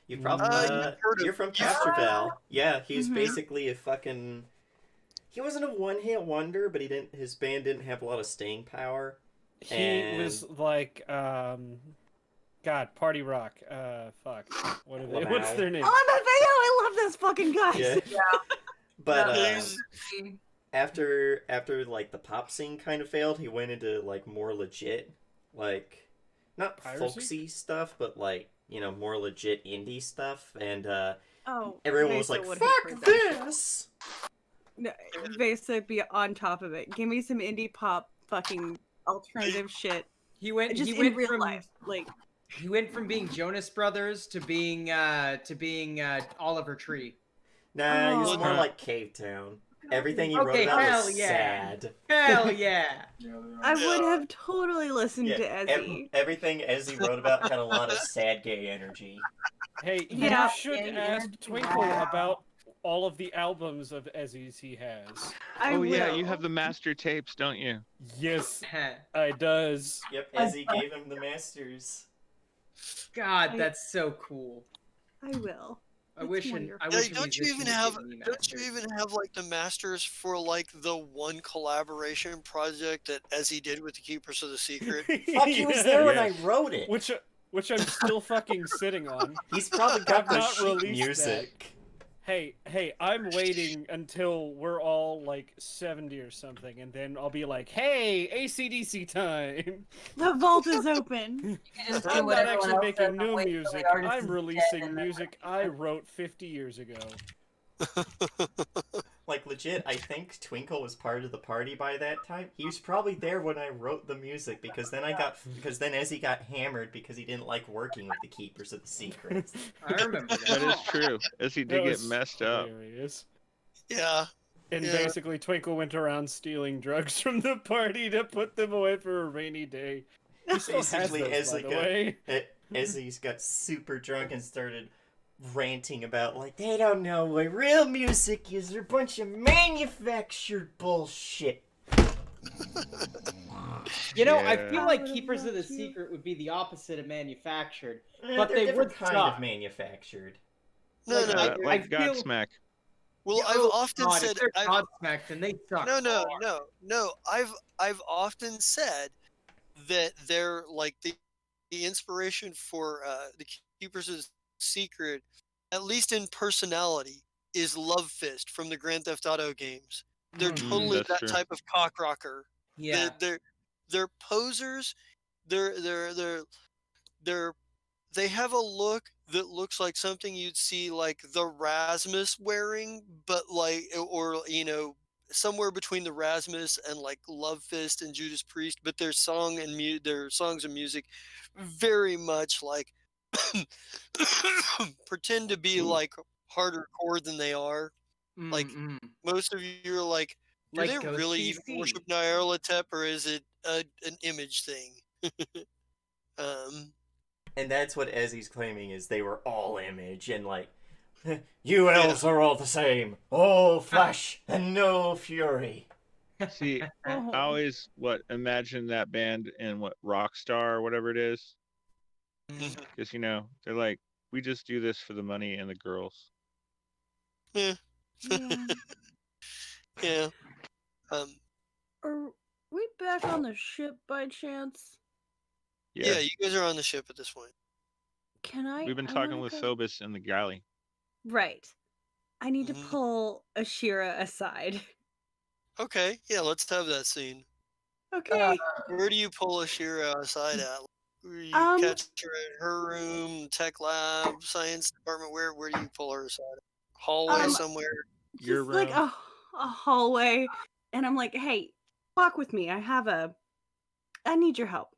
You probably you've heard you're of from you've heard of Castrovel. Yeah, he's Mhm. basically a fucking. He wasn't a one-hit wonder, but he didn't. His band didn't have a lot of staying power. He was like, God, Party Rock. Fuck. What are they? What's Lamau. their name? Oh, I love those fucking guys. Yeah. But There's- after like the pop scene kind of failed, he went into like more legit, like not Piracy? folksy stuff, but like more legit indie stuff, and Oh, everyone was Vesa like, would have "Fuck heard that shit. this!" No, Vesa be on top of it. Give me some indie pop fucking alternative shit. He went. Just He in went real from life. Like, he went from being Jonas Brothers to being Oliver Tree. Nah, he was Oh. more like Cave Town. Everything he Okay, wrote about hell was yeah. sad. Hell yeah! I would have totally listened to Ezzy. Everything Ezzy wrote about had a lot of sad gay energy. Hey, Yeah. you should Yeah, ask yeah. Twinkle Wow. about all of the albums of Ezzy's he has. I Oh yeah, will. you have the master tapes, don't you? Yes, I does. Yep, Ezzy gave him the masters. God, I- that's so cool. I will. I It's wish wonderful. I Yeah, wish a don't you musician even would have give me don't you masters. even have like the masters for like the one collaboration project that Ezzy did with the Keepers of the Secret? Fuck, he was there when I Yes. wrote it. Which I'm still fucking sitting on. He's probably got I've the not sheet released music. Hey, I'm waiting until we're all like 70 or something, and then I'll be like, hey, AC/DC time. The vault is open. You just do I'm what not everyone actually else making does and new wait till the music. artist is I'm dead releasing and then music I wrote 50 years ago. Like legit, I think Twinkle was part of the party by that time. He was probably there when I wrote the music because then Ezzy got hammered because he didn't like working with the Keepers of the Secret. I remember That that. is true. As he That did get was messed up. hilarious. Yeah. And Yeah. basically, Twinkle went around stealing drugs from the party to put them away for a rainy day. He still has Basically, those, by the way. Ezzy's got super drunk and started ranting about like they don't know what real music is. They're a bunch of manufactured bullshit. You know, I Yeah. feel I like would've Keepers of the loved you. Secret would be the opposite of manufactured. But they they're different would kind suck. of manufactured. No, Like, no. I Like feel- Godsmack. Well, I've Oh, often God, said if they're I've, Godsmack, then they suck. no. I've often said that they're like the inspiration for the Keepers of the Secret, at least in personality, is Love Fist from the Grand Theft Auto games. They're Mhm. totally That's that true. type of cock rocker. Yeah. They're posers. They have a look that looks like something you'd see like the Rasmus wearing, but like or somewhere between the Rasmus and like Love Fist and Judas Priest, but their their songs and music very much like pretend to be like harder core than they are. Like Mm-mm. most of you are like, do Like they Ghost really even PC. worship Nyarlathotep, or is it an image thing? um, And that's what Ezzy's claiming is they were all image and like you elves are all the same. All flesh and no fury. See, Oh. I always imagine that band in Rockstar or whatever it is, because they're like, we just do this for the money and the girls. yeah. Yeah. Yeah. Are we back on the ship by chance? Yeah, you guys are on the ship at this point. Can I? We've been I talking wanna with go... Sobus in the galley. Right. I need to Mhm. pull Ashira aside. Okay, yeah, let's have that scene. Okay. Where do you pull Ashira aside at? Where you catch her at her room, tech lab, science department? Where do you pull her aside? Hallway somewhere? Your just like room. a hallway, and I'm like, hey, walk with me. I need your help.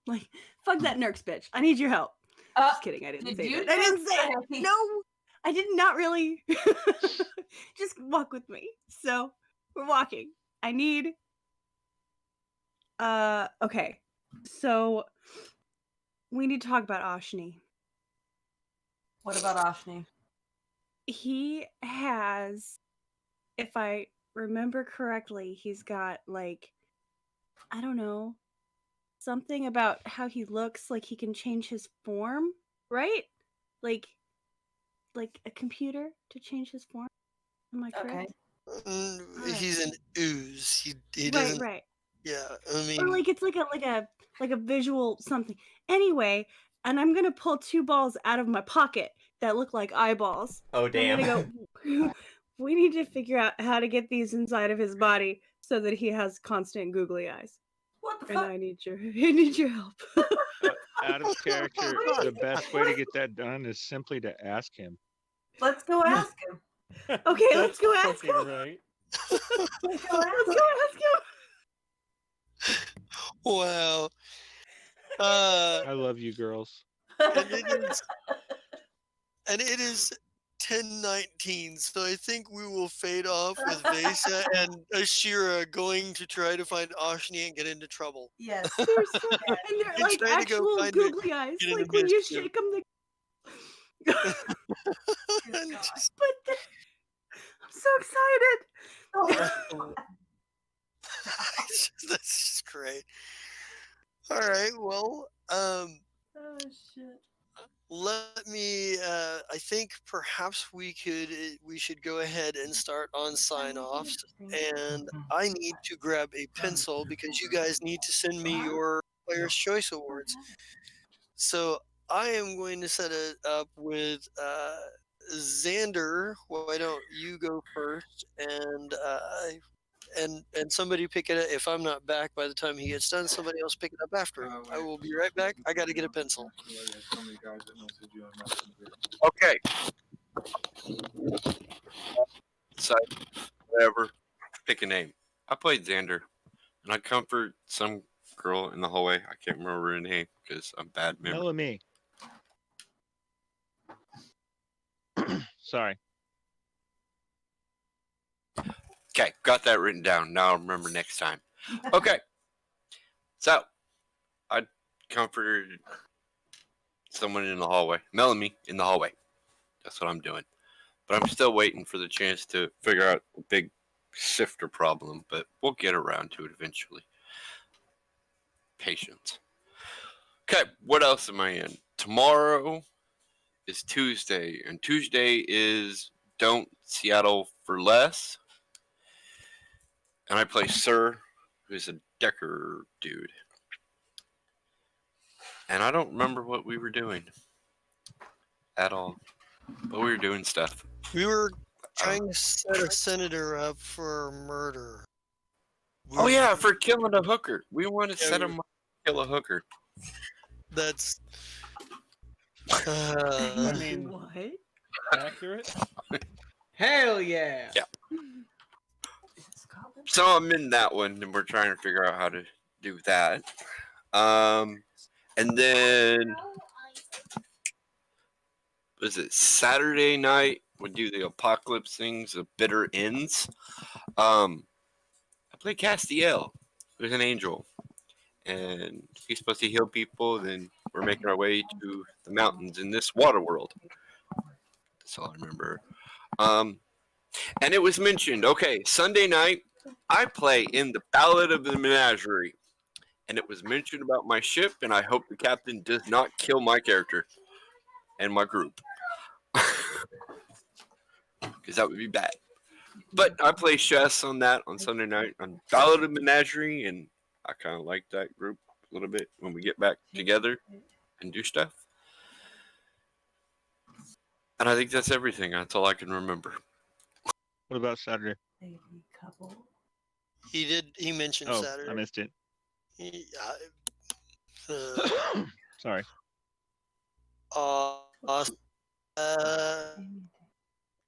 Like, fuck that Nerks bitch. I need your help. Just kidding. I didn't did say you that. I didn't just say say- it. No, I did not really. Just walk with me. So we're walking. I need. Okay. So we need to talk about Ashni. What about Ashni? He has, if I remember correctly, he's got like, I don't know, something about how he looks like he can change his form, right? Like a computer to change his form. Am I correct? Okay. Alright. He's an ooze. He Right, doesn't. right. Yeah, I Or mean, like it's like a visual something. Anyway, and I'm gonna pull two balls out of my pocket that look like eyeballs. Oh, I'm damn. gonna go. We need to figure out how to get these inside of his body so that he has constant googly eyes. What the And fuck? I need your help. Out of character, What do the you- best way to get that done is simply to ask him. Let's go ask him. Okay, let's go ask fucking him. right. Let's go ask Let's him. go ask him. wow. I love you, girls. And it is 10:19, so I think we will fade off with Vesa and Ashira going to try to find Ashni and get into trouble. Yes. They're so, and they're You like try to go actual find her, googly eyes. get into Like when you mischief. shake them, And just- I'm so excited. Oh, That's just great. All right, well, oh shit. let me. I think perhaps we should go ahead and start on sign offs. And I need to grab a pencil because you guys need to send me your Player's Choice Awards. So I am going to set it up with Xander. Why don't you go first and somebody pick it up. If I'm not back by the time he gets done, somebody else pick it up after him. I will be right back. I got to get a pencil. Okay. So, whatever. Pick a name. I played Xander, and I comfort some girl in the hallway. I can't remember her name because I'm bad memory. Melanie. Sorry. Okay, got that written down. Now I'll remember next time. Okay. So, I comforted someone in the hallway. Melanie in the hallway. That's what I'm doing. But I'm still waiting for the chance to figure out a big sifter problem, but we'll get around to it eventually. Patience. Okay, what else am I in? Tomorrow is Tuesday, and Tuesday is Don't Seattle for Less. And I play Sir, who's a Decker dude. And I don't remember what we were doing at all, but we were doing stuff. We were trying to set a senator up for murder. Oh yeah, for killing a hooker. We want to set him up to kill a hooker. That's. I mean, What? accurate. Hell yeah. Yeah. So I'm in that one, and we're trying to figure out how to do that. And then was it Saturday night? We do the apocalypse things, the bitter ends. I play Castiel, who's an angel, and he's supposed to heal people. Then we're making our way to the mountains in this water world. That's all I remember. And it was mentioned. Okay, Sunday night, I play in the Ballad of the Menagerie, and it was mentioned about my ship, and I hope the captain does not kill my character and my group. Because because that would be bad. But I play chess on that on Sunday night on Ballad of Menagerie, and I kind of like that group a little bit when we get back together and do stuff. And I think that's everything. That's all I can remember. What about Saturday? He mentioned Oh, Saturday. I missed it. He, Sorry.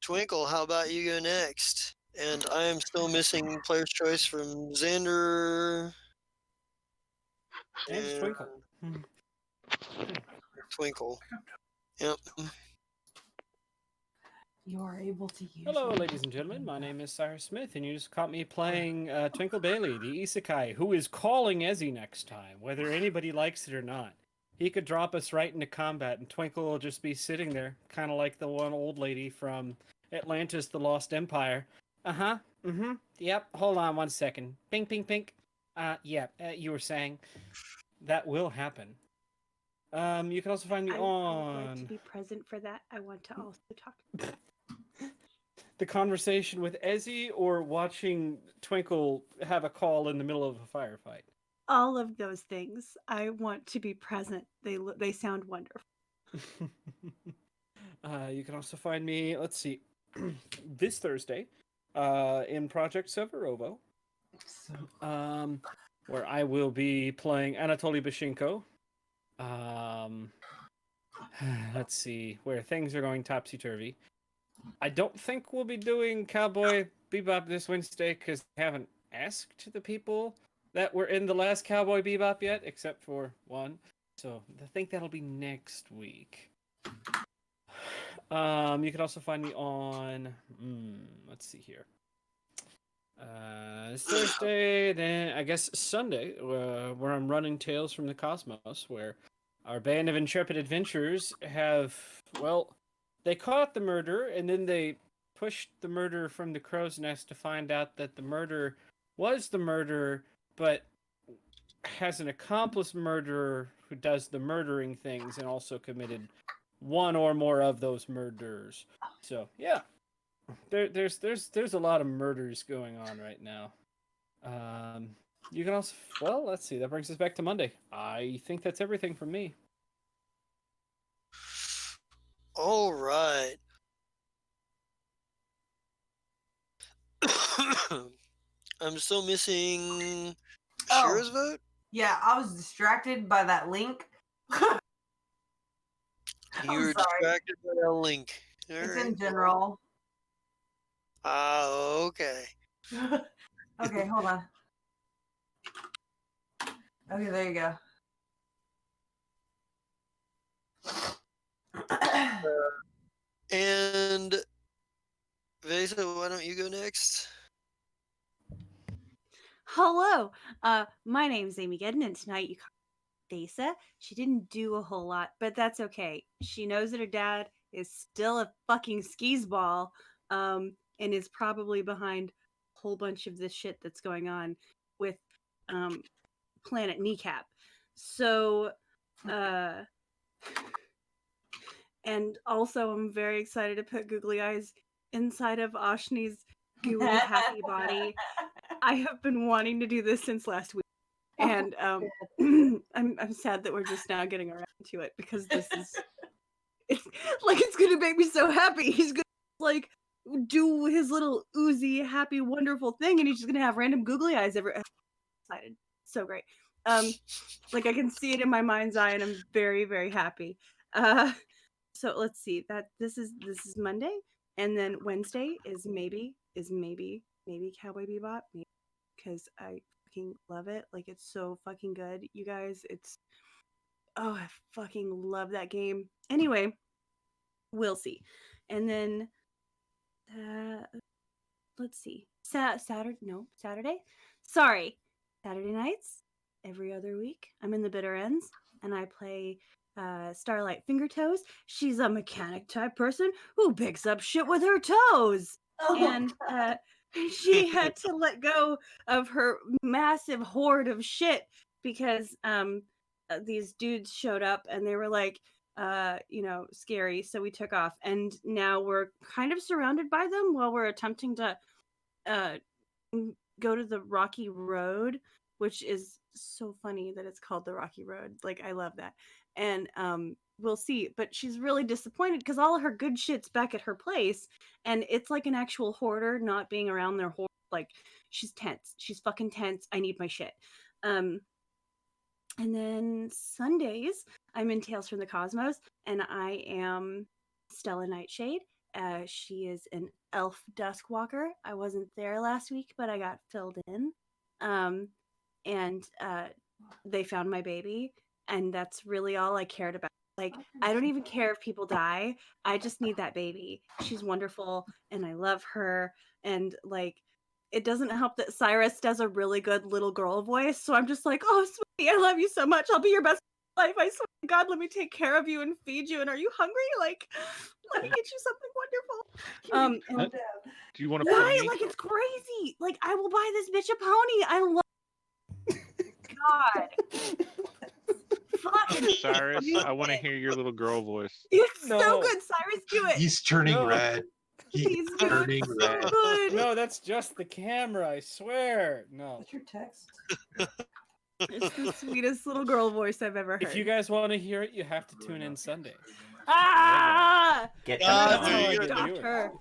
Twinkle, how about you go next? And I am still missing player's choice from Xander And Twinkle. Twinkle. Yep. You are able to use. Hello, ladies and gentlemen. My name is Cyrus Smith, and you just caught me playing Twinkle Bailey, the isekai, who is calling Ezzy next time, whether anybody likes it or not. He could drop us right into combat, and Twinkle will just be sitting there, kind of like the one old lady from Atlantis, the Lost Empire. Uh-huh. Mm-hmm. Yep. Hold on one second. Pink, pink, pink. You were saying that will happen. You can also find me I would like to on be present for that. I want to also talk. the conversation with Ezzy or watching Twinkle have a call in the middle of a firefight. All of those things. I want to be present. They sound wonderful. You can also find me, let's see, this Thursday in Project Severovo, where I will be playing Anatoly Bashenko. Let's see, where things are going topsy-turvy. I don't think we'll be doing Cowboy Bebop this Wednesday because I haven't asked the people that were in the last Cowboy Bebop yet, except for one. So I think that'll be next week. You can also find me on, let's see here. It's Thursday, then I guess Sunday, where I'm running Tales from the Cosmos, where our band of intrepid adventurers have, well, they caught the murderer, and then they pushed the murderer from the crow's nest to find out that the murderer was the murderer, but has an accomplice murderer who does the murdering things and also committed one or more of those murders. So yeah, there's a lot of murders going on right now. You can also, well, let's see, that brings us back to Monday. I think that's everything from me. All right. I'm still missing Shira's vote. Yeah, I was distracted by that link. You were distracted by that link. All It's right. in general. Okay. Okay, hold on. Okay, there you go. And Vesa, why don't you go next? Hello. My name's Amy Gedden, and tonight you call me Desa. She didn't do a whole lot, but that's okay. She knows that her dad is still a fucking skis ball, and is probably behind a whole bunch of this shit that's going on with Planet Kneecap. So, and also I'm very excited to put Googly Eyes inside of Ashni's gooey happy body. I have been wanting to do this since last week, and I'm sad that we're just now getting around to it because this is it's gonna make me so happy. He's gonna like do his little oozy happy wonderful thing, and he's just gonna have random googly eyes every. Excited, so great. Like I can see it in my mind's eye, and I'm very very happy. So let's see that this is Monday, and then Wednesday is maybe Cowboy Bebop, because I fucking love it. Like it's so fucking good, you guys. I fucking love that game. Anyway, we'll see. And then let's see. Saturday. Sorry, Saturday nights every other week. I'm in the bitter ends, and I play Starlight Fingertoes. She's a mechanic type person who picks up shit with her toes. And she had to let go of her massive hoard of shit because these dudes showed up and they were like, scary. So we took off, and now we're kind of surrounded by them while we're attempting to uh, go to the Rocky Road, which is so funny that it's called the Rocky Road. Like, I love that. And we'll see. But she's really disappointed because all of her good shit's back at her place, and it's like an actual hoarder not being around their hoard. Like, she's tense. She's fucking tense. I need my shit. And then Sundays, I'm in Tales from the Cosmos, and I am Stella Nightshade. She is an elf duskwalker. I wasn't there last week, but I got filled in. And they found my baby, and that's really all I cared about. Like, I don't even care if people die. I just need that baby. She's wonderful, and I love her. And, like, it doesn't help that Cyrus does a really good little girl voice. So I'm just like, oh, sweetie, I love you so much. I'll be your best life. I swear to God, let me take care of you and feed you. And are you hungry? Like, let me get you something wonderful. Do you want a Why? pony? Like, it's crazy. Like, I will buy this bitch a pony. I love God. Fuck. Cyrus, I want to hear your little girl voice. It's No. so good. Cyrus, do it. He's turning No. red. He's He's doing turning so red. good. No, that's just the camera, I swear. No. What's your text? It's the sweetest little girl voice I've ever heard. If you guys want to hear it, you have to tune in Sunday. Ah! Get Ah, that I'm there gonna you go go. adopt her.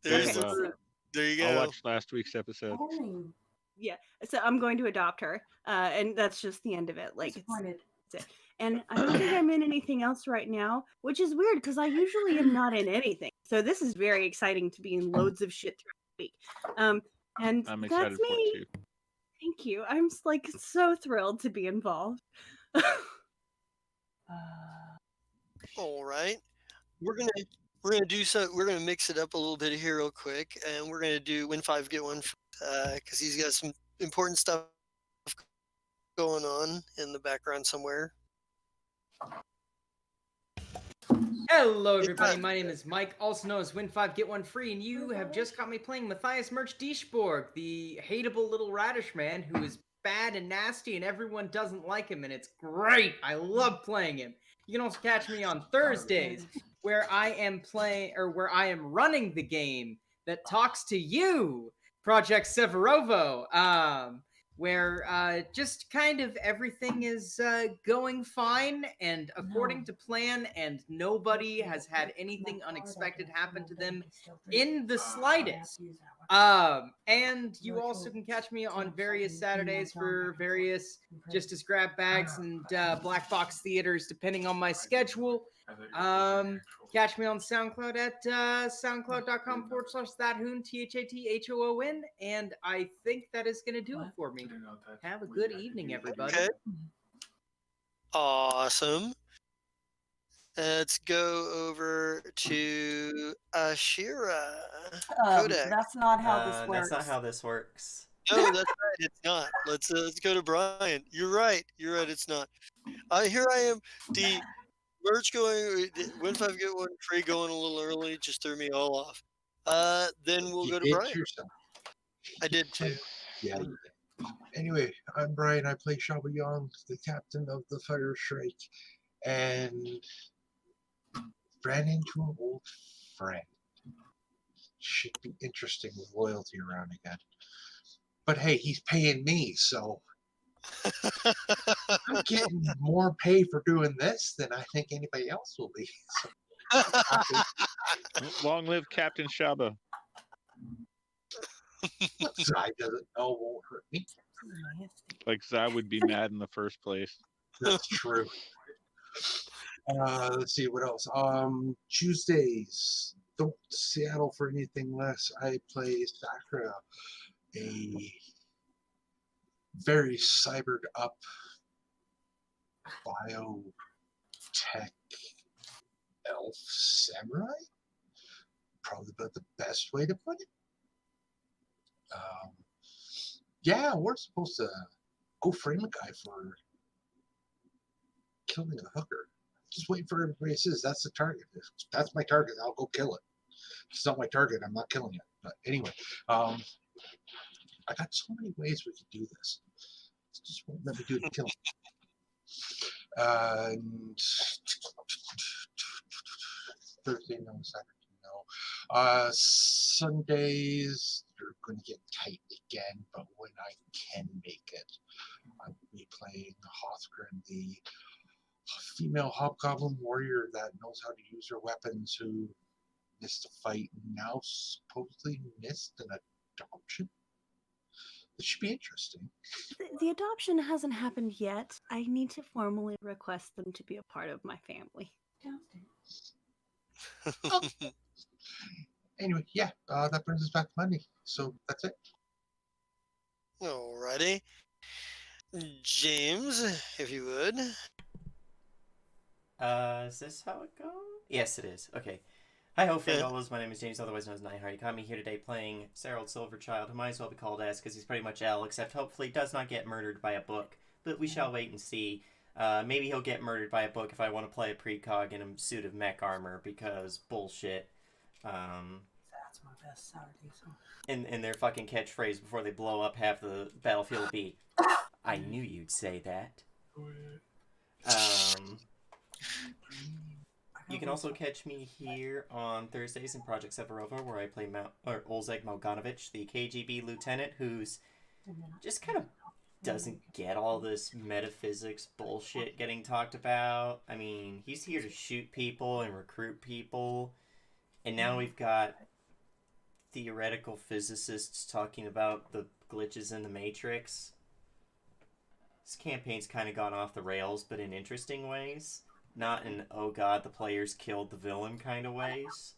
There's Okay, well. so, there you I go. watched last week's episode. Boring. yeah, so I'm going to adopt her, and that's just the end of it. Like, Disappointed. it's it. And I don't think I'm in anything else right now, which is weird because I usually am not in anything. So this is very exciting to be in loads of shit throughout the week. And I'm that's excited for me. it too. Thank you. I'm like so thrilled to be involved. All right. We're gonna we're gonna mix it up a little bit here real quick, and we're gonna do win five get one because he's got some important stuff going on in the background somewhere. Hello, everybody. My name is Mike, also known as Win 5 Get 1 Free, and you have just got me playing Matthias Merch Dieschborg, the hateable little radish man who is bad and nasty, and everyone doesn't like him, and it's great. I love playing him. You can also catch me on Thursdays, where I am running the game that talks to you, Project Severovo. Where just kind of everything is going fine and according to plan, and nobody has had anything unexpected happen to them in the slightest. And you also can catch me on various Saturdays for various Just as Grab Bags and Black Box Theaters, depending on my schedule. Catch me on SoundCloud at soundcloud.com/thathoon, THATHOON, and I think that is going to do it for me. Have a good evening, everybody. Okay. Awesome. Let's go over to Ashira. Kodak. That's not how this works. That's not how this works. No, that's right. It's not. Let's go to Brian. You're right. You're right. It's not. Here I am. The merch going. Win five get one free going a little early. Just threw me all off. Then we'll You go to did Brian. yourself. I did too. Yeah. You did. Anyway, I'm Brian. I play Shaba Young, the captain of the Fire Shrike, and ran into an old friend. Should be interesting with loyalty around again. But hey, he's paying me, so I'm getting more pay for doing this than I think anybody else will be. So I'm happy. Long live Captain Shaba. Zai doesn't know won't hurt me. Like Zai would be mad in the first place. That's true. Let's see what else. Tuesdays. Don't Seattle for anything less. I play Sakura, a very cybered up biotech elf samurai. Probably about the best way to put it. Yeah, we're supposed to go frame a guy for killing a hooker. Just waiting for everybody to say that's the target. If that's my target, I'll go kill it. If it's not my target, I'm not killing it. But anyway, I got so many ways we could do this. Just won't let me do the killing. And Thursday, no. Saturday, no. Sundays, they're going to get tight again, but when I can make it, I will be playing Hothgren, the female hobgoblin warrior that knows how to use her weapons, who missed a fight and now supposedly missed an adoption. It should be interesting. The adoption hasn't happened yet. I need to formally request them to be a part of my family. Anyway, yeah, that brings us back to Monday. So that's it. Alrighty. James, if you would. Is this how it goes? Yes, it is. Okay. Hi ho, Fangolos. My name is James, otherwise known as Nightheart. You caught me here today playing Serald Silverchild, who might as well be called S because he's pretty much L, except hopefully does not get murdered by a book. But we shall wait and see. Maybe he'll get murdered by a book if I want to play a precog in a suit of mech armor, because bullshit. That's my best Saturday song. And their fucking catchphrase before they blow up half the battlefield will be, I knew you'd say that. You can also catch me here on Thursdays in Project Severova, where I play Olzeg Malganovich, the KGB lieutenant, who's just kind of doesn't get all this metaphysics bullshit getting talked about. I mean, he's here to shoot people and recruit people, and now we've got theoretical physicists talking about the glitches in the Matrix. This campaign's kind of gone off the rails, but in interesting ways. Not in, oh god, the players killed the villain kind of ways.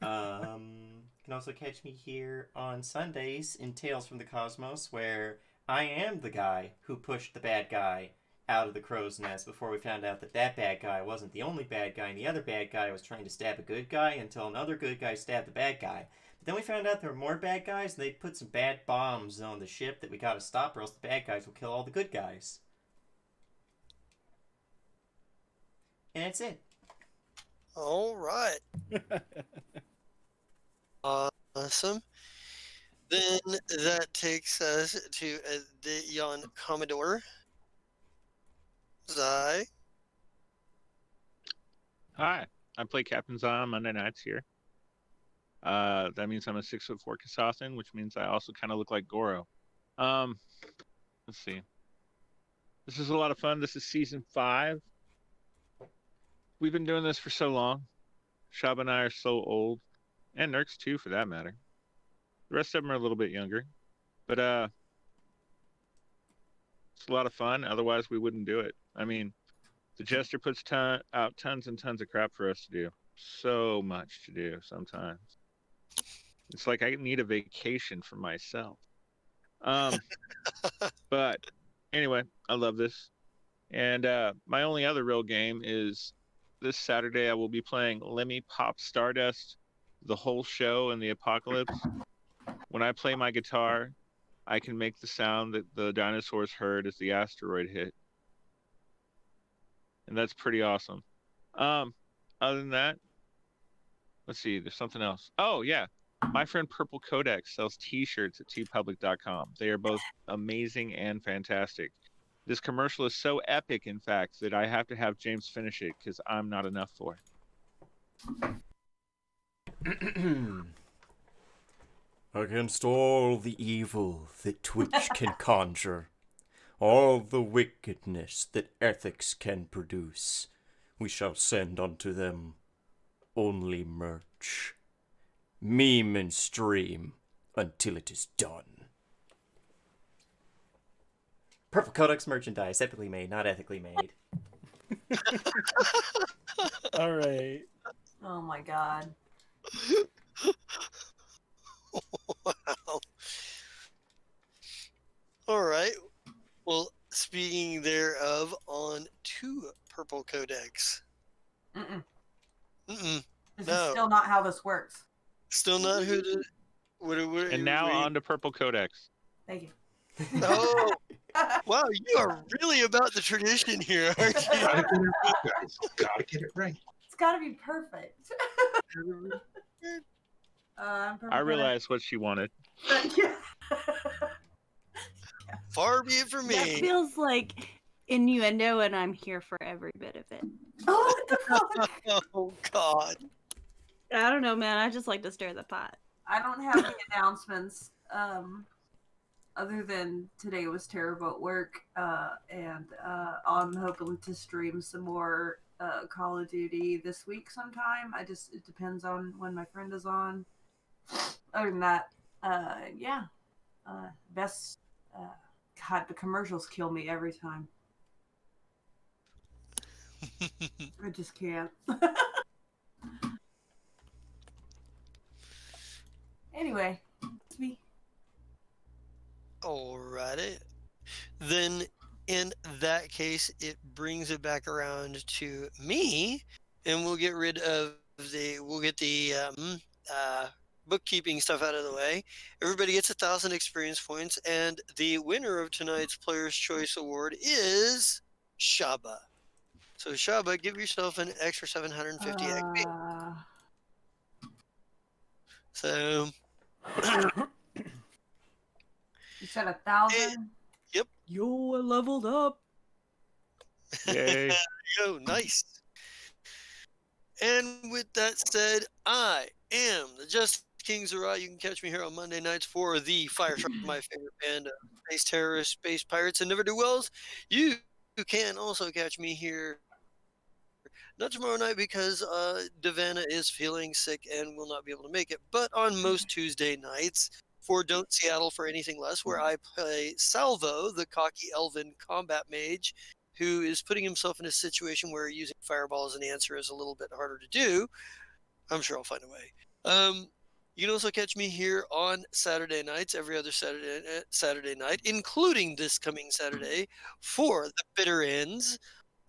You can also catch me here on Sundays in Tales from the Cosmos, where I am the guy who pushed the bad guy out of the crow's nest before we found out that that bad guy wasn't the only bad guy, and the other bad guy was trying to stab a good guy until another good guy stabbed the bad guy. But then we found out there were more bad guys, and they put some bad bombs on the ship that we gotta stop, or else the bad guys will kill all the good guys. And that's it. All right. Awesome. Then that takes us to the Yon Commodore. Zai. Hi, I play Captain Zai on Monday nights here. That means I'm a 6'4" Kasathan, which means I also kind of look like Goro. Let's see. This is a lot of fun. This is season 5. We've been doing this for so long. Shab and I are so old, and Nurks too, for that matter. The rest of them are a little bit younger, but it's a lot of fun. Otherwise, we wouldn't do it. I mean, the Jester puts out tons and tons of crap for us to do. So much to do sometimes. It's like I need a vacation for myself. But anyway, I love this. And my only other real game is this Saturday I will be playing Lemmy Pop Stardust, the whole show in the apocalypse. When I play my guitar, I can make the sound that the dinosaurs heard as the asteroid hit. And that's pretty awesome. Other than that, let's see, there's something else. Oh, yeah. My friend Purple Codex sells t-shirts at tpublic.com. They are both amazing and fantastic. This commercial is so epic, in fact, that I have to have James finish it because I'm not enough for it. Against all the evil that Twitch can conjure, all the wickedness that ethics can produce, we shall send unto them only merch. Meme and stream until it is done. Purple Codex merchandise, epically made, not ethically made. All right. Oh my god. Wow. All right. Well, speaking thereof, on to Purple Codex. This No. is still not how this works. Still not who to. And now on to Purple Codex. Thank you. Oh, wow! You are really about the tradition here, aren't you? Gotta get it right, guys. Gotta get it right. It's gotta be perfect. I'm I realized what she wanted. Far be it from That me. feels like innuendo, and I'm here for every bit of it. Oh, what the fuck? Oh God. I don't know, man. I just like to stir the pot. I don't have the announcements. Other than today was terrible at work, and I'm hoping to stream some more Call of Duty this week sometime. It depends on when my friend is on. Other than that, yeah, best. God, the commercials kill me every time. I just can't. Anyway, it's me. Alrighty. Then in that case, it brings it back around to me, and we'll get rid of we'll get the bookkeeping stuff out of the way. Everybody gets 1,000 experience points, and the winner of tonight's Player's Choice Award is Shaba. So Shaba, give yourself an extra 750 XP. So You said 1,000? Yep. Yo, I leveled up. Yay. Yo, nice. And with that said, I am the Just King Zerat. You can catch me here on Monday nights for the Fire Shark, my favorite band of space terrorists, space pirates, and never do wells. You can also catch me here not tomorrow night because Davana is feeling sick and will not be able to make it, but on most Tuesday nights for Don't Seattle for Anything Less, where I play Salvo, the cocky elven combat mage, who is putting himself in a situation where using fireball as an answer is a little bit harder to do. I'm sure I'll find a way. You can also catch me here on Saturday nights, every other Saturday night, including this coming Saturday, for the Bitter Ends,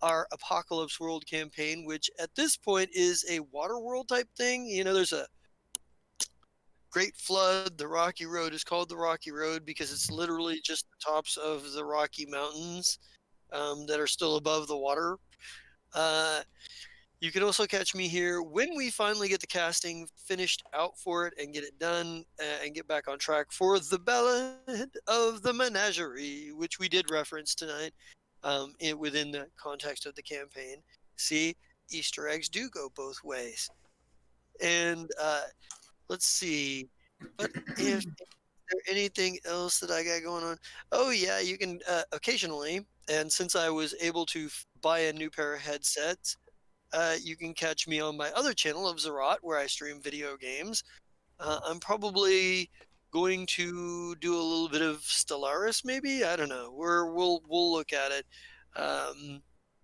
our Apocalypse World campaign, which at this point is a water world type thing. You know, there's a great flood. The Rocky Road is called the Rocky Road because it's literally just the tops of the Rocky Mountains that are still above the water. You can also catch me here when we finally get the casting finished out for it and get it done and get back on track for the Ballad of the Menagerie, which we did reference tonight within the context of the campaign. See, Easter eggs do go both ways. And let's see. What if there anything else that I got going on? Oh yeah, you can occasionally, and since I was able to buy a new pair of headsets, you can catch me on my other channel of Zerat, where I stream video games. I'm probably going to do a little bit of Stellaris, maybe. I don't know. We'll look at it.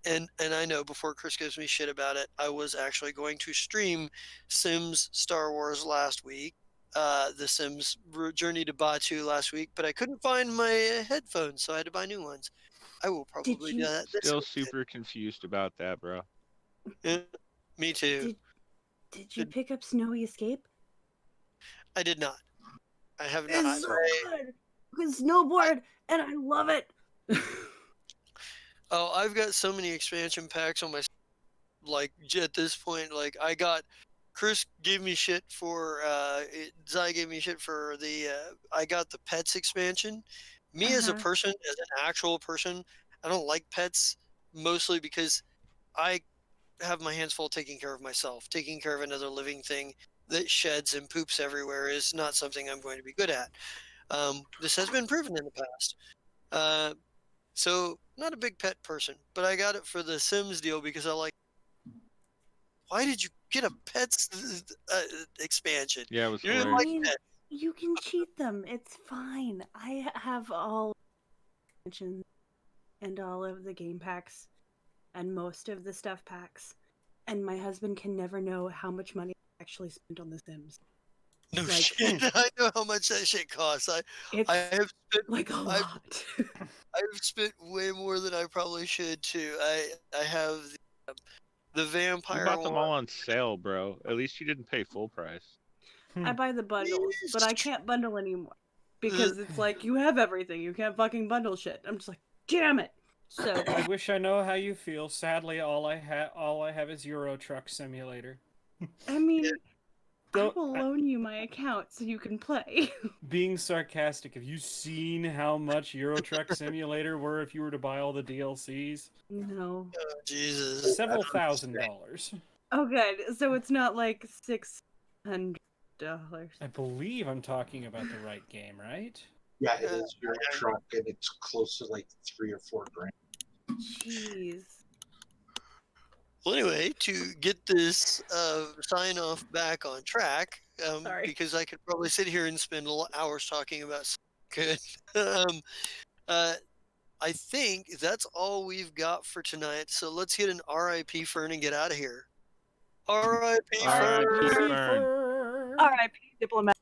And I know before Chris gives me shit about it, I was actually going to stream Sims Star Wars last week. The Sims Journey to Batu last week, but I couldn't find my headphones, so I had to buy new ones. I will probably do that this Still week. super confused about that, bro. Yeah, me too. Did you pick up Snowy Escape? I did not. I have not. It's so good. It's snowboard, and I love it. Oh, I've got so many expansion packs on my, like, at this point, like, Chris gave me shit for, Zai gave me shit for I got the pets expansion. Me as a person, as an actual person, I don't like pets, mostly because I have my hands full taking care of myself. Taking care of another living thing that sheds and poops everywhere is not something I'm going to be good at. This has been proven in the past. So not a big pet person, but I got it for the Sims deal because I like. Why did you get a pets expansion? Yeah, it was You didn't hilarious. like pets. You can cheat them. It's fine. I have all expansions and all of the game packs and most of the stuff packs, and my husband can never know how much money I actually spent on The Sims. No shit. I know how much that shit costs. I have spent like a lot. I've spent way more than I probably should too. I have the vampire. You bought them all on sale, bro. At least you didn't pay full price. I buy the bundles, but I can't bundle anymore because it's like you have everything. You can't fucking bundle shit. I'm just like, damn it. So I wish I know how you feel. Sadly, all I have is Euro Truck Simulator. I mean, I will loan you my account so you can play. Being sarcastic, have you seen how much Euro Truck Simulator were if you were to buy all the DLCs? No. Oh, Jesus. Several $1,000s. Oh, good. So it's not like $600. I believe I'm talking about the right game, right? Yeah, it is Euro Truck, and it's close to like $3 or $4 grand. Jeez. Well, anyway, to get this sign off back on track, Sorry. because I could probably sit here and spend hours talking about good. I think that's all we've got for tonight. So let's hit an RIP Fern and get out of here. RIP Fern. RIP Diplomat.